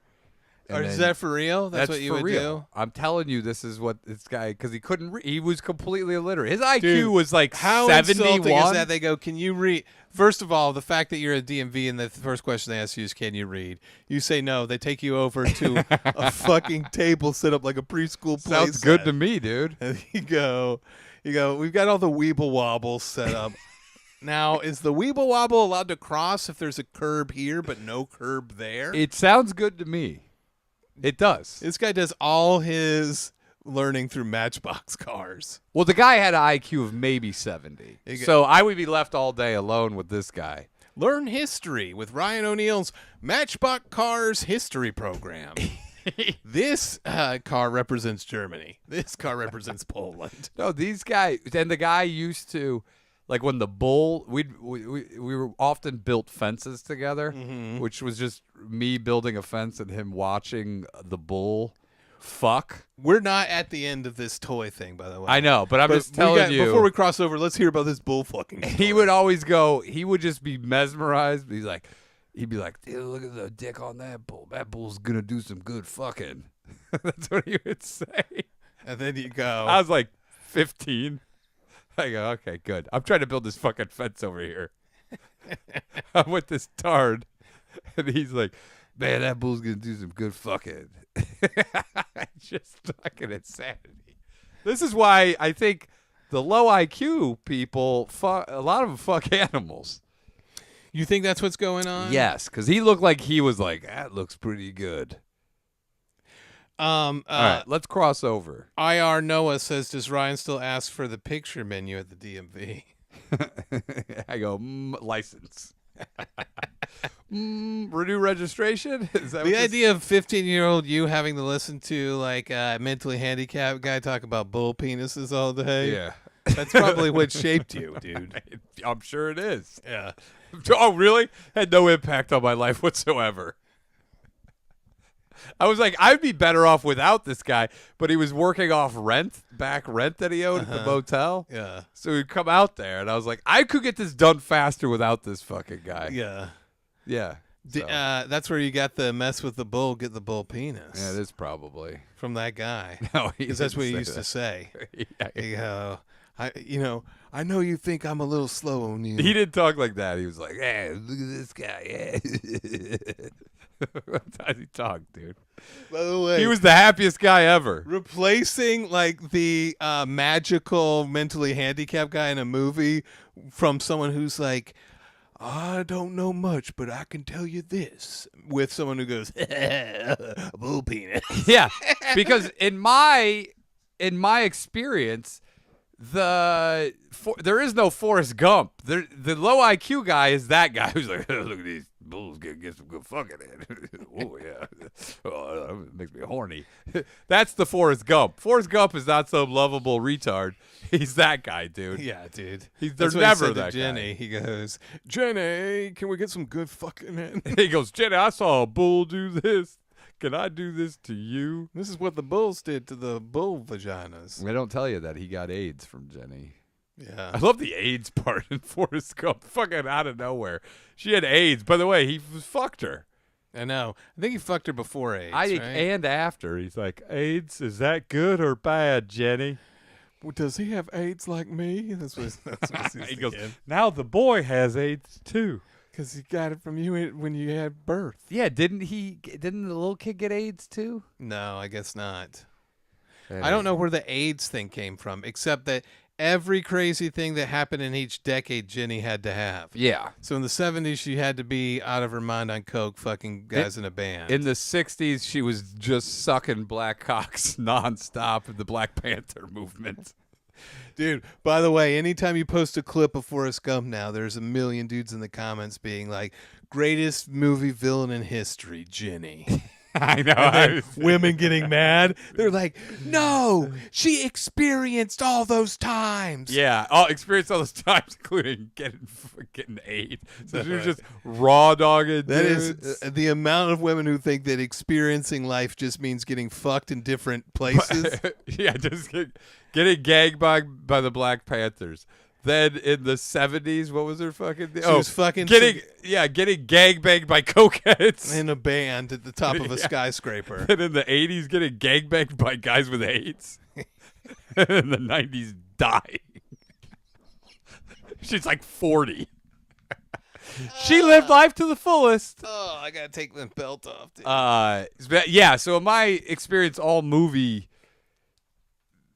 Or is that for real? That's what you would do? I'm telling you, this is what this guy, because he couldn't read. He was completely illiterate. His IQ Dude, was like how 71. insulting is that? They go, can you read? First of all, the fact that you're a DMV and the first question they ask you is, can you read? You say no. They take you over to a fucking table set up like a preschool play Sounds good to me, dude. And you go, we've got all the Weeble Wobbles set up. Now, is the Weeble Wobble allowed to cross if there's a curb here but no curb there? It sounds good to me. It does. This guy does all his learning through Matchbox cars. Well, the guy had an IQ of maybe 70. So I would be left all day alone with this guy. Learn history with Ryan O'Neill's Matchbox Cars History Program. This car represents Germany. This car represents Poland. No, these guys, and the guy used to, like when the bull, we were often built fences together, which was just me building a fence and him watching the bull fuck. We're not at the end of this toy thing, by the way. I know, but I'm just telling you. Before we cross over, let's hear about this bull fucking story. He would always go, he would just be mesmerized. He'd be like, dude, look at the dick on that bull. That bull's going to do some good fucking. That's what he would say. And then you go. I was like 15. I go, okay, good. I'm trying to build this fucking fence over here. I'm with this tard. And he's like, man, that bull's going to do some good fucking. Just fucking insanity. This is why I think the low IQ people, a lot of them fuck animals. You think that's what's going on? Yes, because he looked like he was like, that looks pretty good. All right, let's cross over. IR Noah says, does Ryan still ask for the picture menu at the DMV? I go, license. Renew registration? Is that the idea of 15-year-old you having to listen to like a mentally handicapped guy talk about bull penises all day? Yeah. That's probably what shaped you, dude. I'm sure it is. Yeah. Oh, really? Had no impact on my life whatsoever. I was like, I'd be better off without this guy, but he was working off rent that he owed at the motel. Yeah. So he'd come out there, and I was like, I could get this done faster without this fucking guy. Yeah. Yeah. So. That's where you got the mess with the bull, get the bull penis. Yeah, it is probably. From that guy. No, because that's what he used to say. Yeah. I know you think I'm a little slow on you. He didn't talk like that. He was like, hey, look at this guy. Yeah. That's how he talked, dude. By the way, he was the happiest guy ever. Replacing like the magical mentally handicapped guy in a movie from someone who's like, I don't know much, but I can tell you this, with someone who goes, bull penis. Yeah, because in my experience, there is no Forrest Gump. The low IQ guy is that guy who's like, look at these bulls get some good fucking in. Oh yeah, it makes me horny. That's the Forrest Gump. Forrest Gump is not some lovable retard. He's that guy, dude. Yeah, dude. They're never that Jenny. guy. He goes, Jenny, can we get some good fucking in? He goes, Jenny, I saw a bull do this. Can I do this to you? This is what the bulls did to the bull vaginas. They don't tell you that he got AIDS from Jenny. Yeah. I love the AIDS part in Forrest Gump. Fucking out of nowhere. She had AIDS. By the way, he fucked her. I know. I think he fucked her before AIDS, I think, right? and after. He's like, AIDS, is that good or bad, Jenny? Well, does he have AIDS like me? That's what he goes, now the boy has AIDS too. Because he got it from you when you had birth. Yeah, didn't the little kid get AIDS too? No, I guess not. I don't know where the AIDS thing came from, except that every crazy thing that happened in each decade, Jenny had to have. Yeah. So in the 70s, she had to be out of her mind on coke, fucking guys in a band. In the 60s, she was just sucking black cocks nonstop in the Black Panther movement. Dude, by the way, anytime you post a clip of Forrest Gump now, there's a million dudes in the comments being like, greatest movie villain in history, Jenny. I know. Women getting mad. They're like, no, she experienced all those times. Yeah, experienced all those times, including getting AIDS. So she was just raw dogging That dudes. is the amount of women who think that experiencing life just means getting fucked in different places. Yeah, just getting gagged by the Black Panthers. Then in the 70s, what was her fucking thing? She was fucking getting gangbanged by cokeheads. in a band at the top of a skyscraper. And in the 80s, getting gangbanged by guys with AIDS. And in the 90s, dying. She's like 40. She lived life to the fullest. Oh, I gotta take the belt off, dude. Yeah, so in my experience, all movie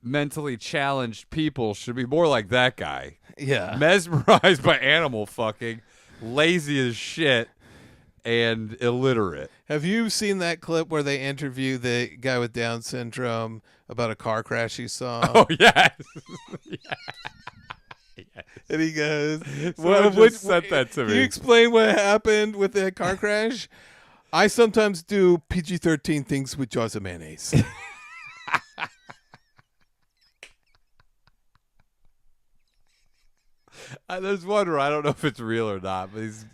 mentally challenged people should be more like that guy. Yeah. Mesmerized by animal fucking, lazy as shit, and illiterate. Have you seen that clip where they interview the guy with Down syndrome about a car crash he saw? Oh, yes. Yes. And he goes, Someone just sent that to Can me. you explain what happened with that car crash? I sometimes do PG-13 things with jars of mayonnaise. There's one where I don't know if it's real or not, but he's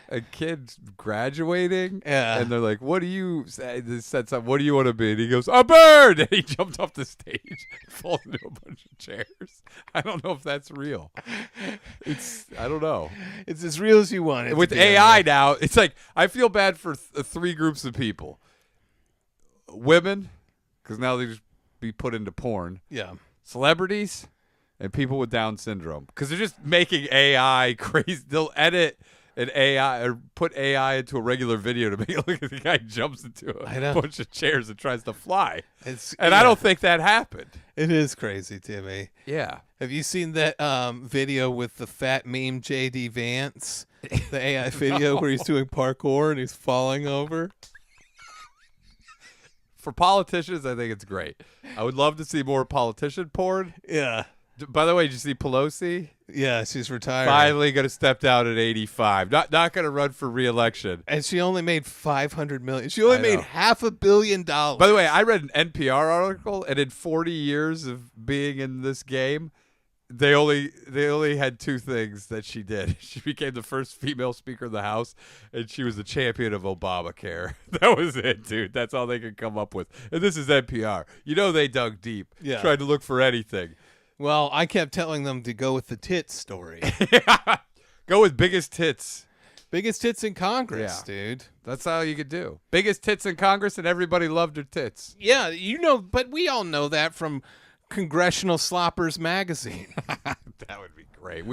a kid graduating, Yeah. and they're like, "What do you?" They said something. What do you want to be? And he goes, "A bird!" And he jumped off the stage, and falls into a bunch of chairs. I don't know if that's real. I don't know. It's as real as you want it. With to be, AI now, it's like I feel bad for three groups of people: women, because now they just be put into porn; Yeah. celebrities, and people with Down syndrome, because they're just making AI crazy. They'll edit an AI or put AI into a regular video to make it look like the guy jumps into a bunch of chairs and tries to fly. I don't think that happened. It is crazy, Timmy. Yeah. Have you seen that video with the fat meme J.D. Vance? The AI video where he's doing parkour and he's falling over? For politicians, I think it's great. I would love to see more politician porn. Yeah. By the way, did you see Pelosi? Yeah, she's retired. Finally going to step down at 85. Not going to run for re-election. And she only made $500 million. She only made $500 million. By the way, I read an NPR article, and in 40 years of being in this game, they only had two things that she did. She became the first female speaker of the House, and she was the champion of Obamacare. That was it, dude. That's all they could come up with. And this is NPR. You know they dug deep, tried to look for anything. Well, I kept telling them to go with the tits story. Go with biggest tits. Biggest tits in Congress, dude. That's all you could do. Biggest tits in Congress, and everybody loved her tits. Yeah, you know, but we all know that from Congressional Sloppers magazine. That would be great.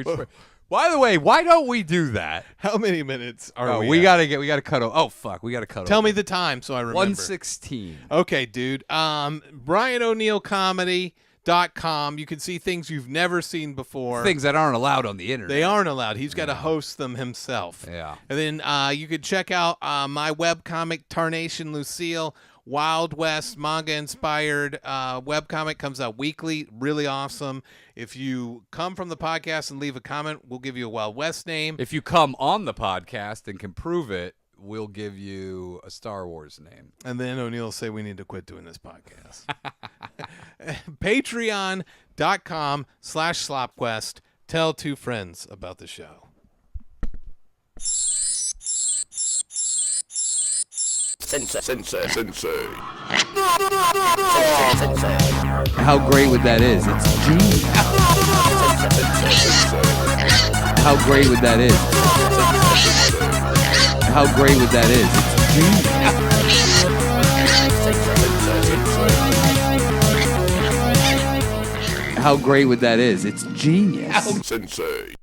By the way, why don't we do that? How many minutes are we? We gotta cut. Oh fuck, we gotta cut. Tell me the time so I remember. 1:16. Okay, dude. BrianO'NeillComedy.com. You can see things you've never seen before. Things that aren't allowed on the internet. They aren't allowed. He's got to host them himself. Yeah. And then you could check out my webcomic, Tarnation Lucille. Wild West manga-inspired webcomic comes out weekly. Really awesome. If you come from the podcast and leave a comment, we'll give you a Wild West name. If you come on the podcast and can prove it, we'll give you a Star Wars name. And then O'Neill will say we need to quit doing this podcast. Patreon.com/Slop Quest. Tell two friends about the show. Sensei. How great would that is? It's genius. How great would that is? How great would that is? It's genius. How great would that is? It's genius. Sensei.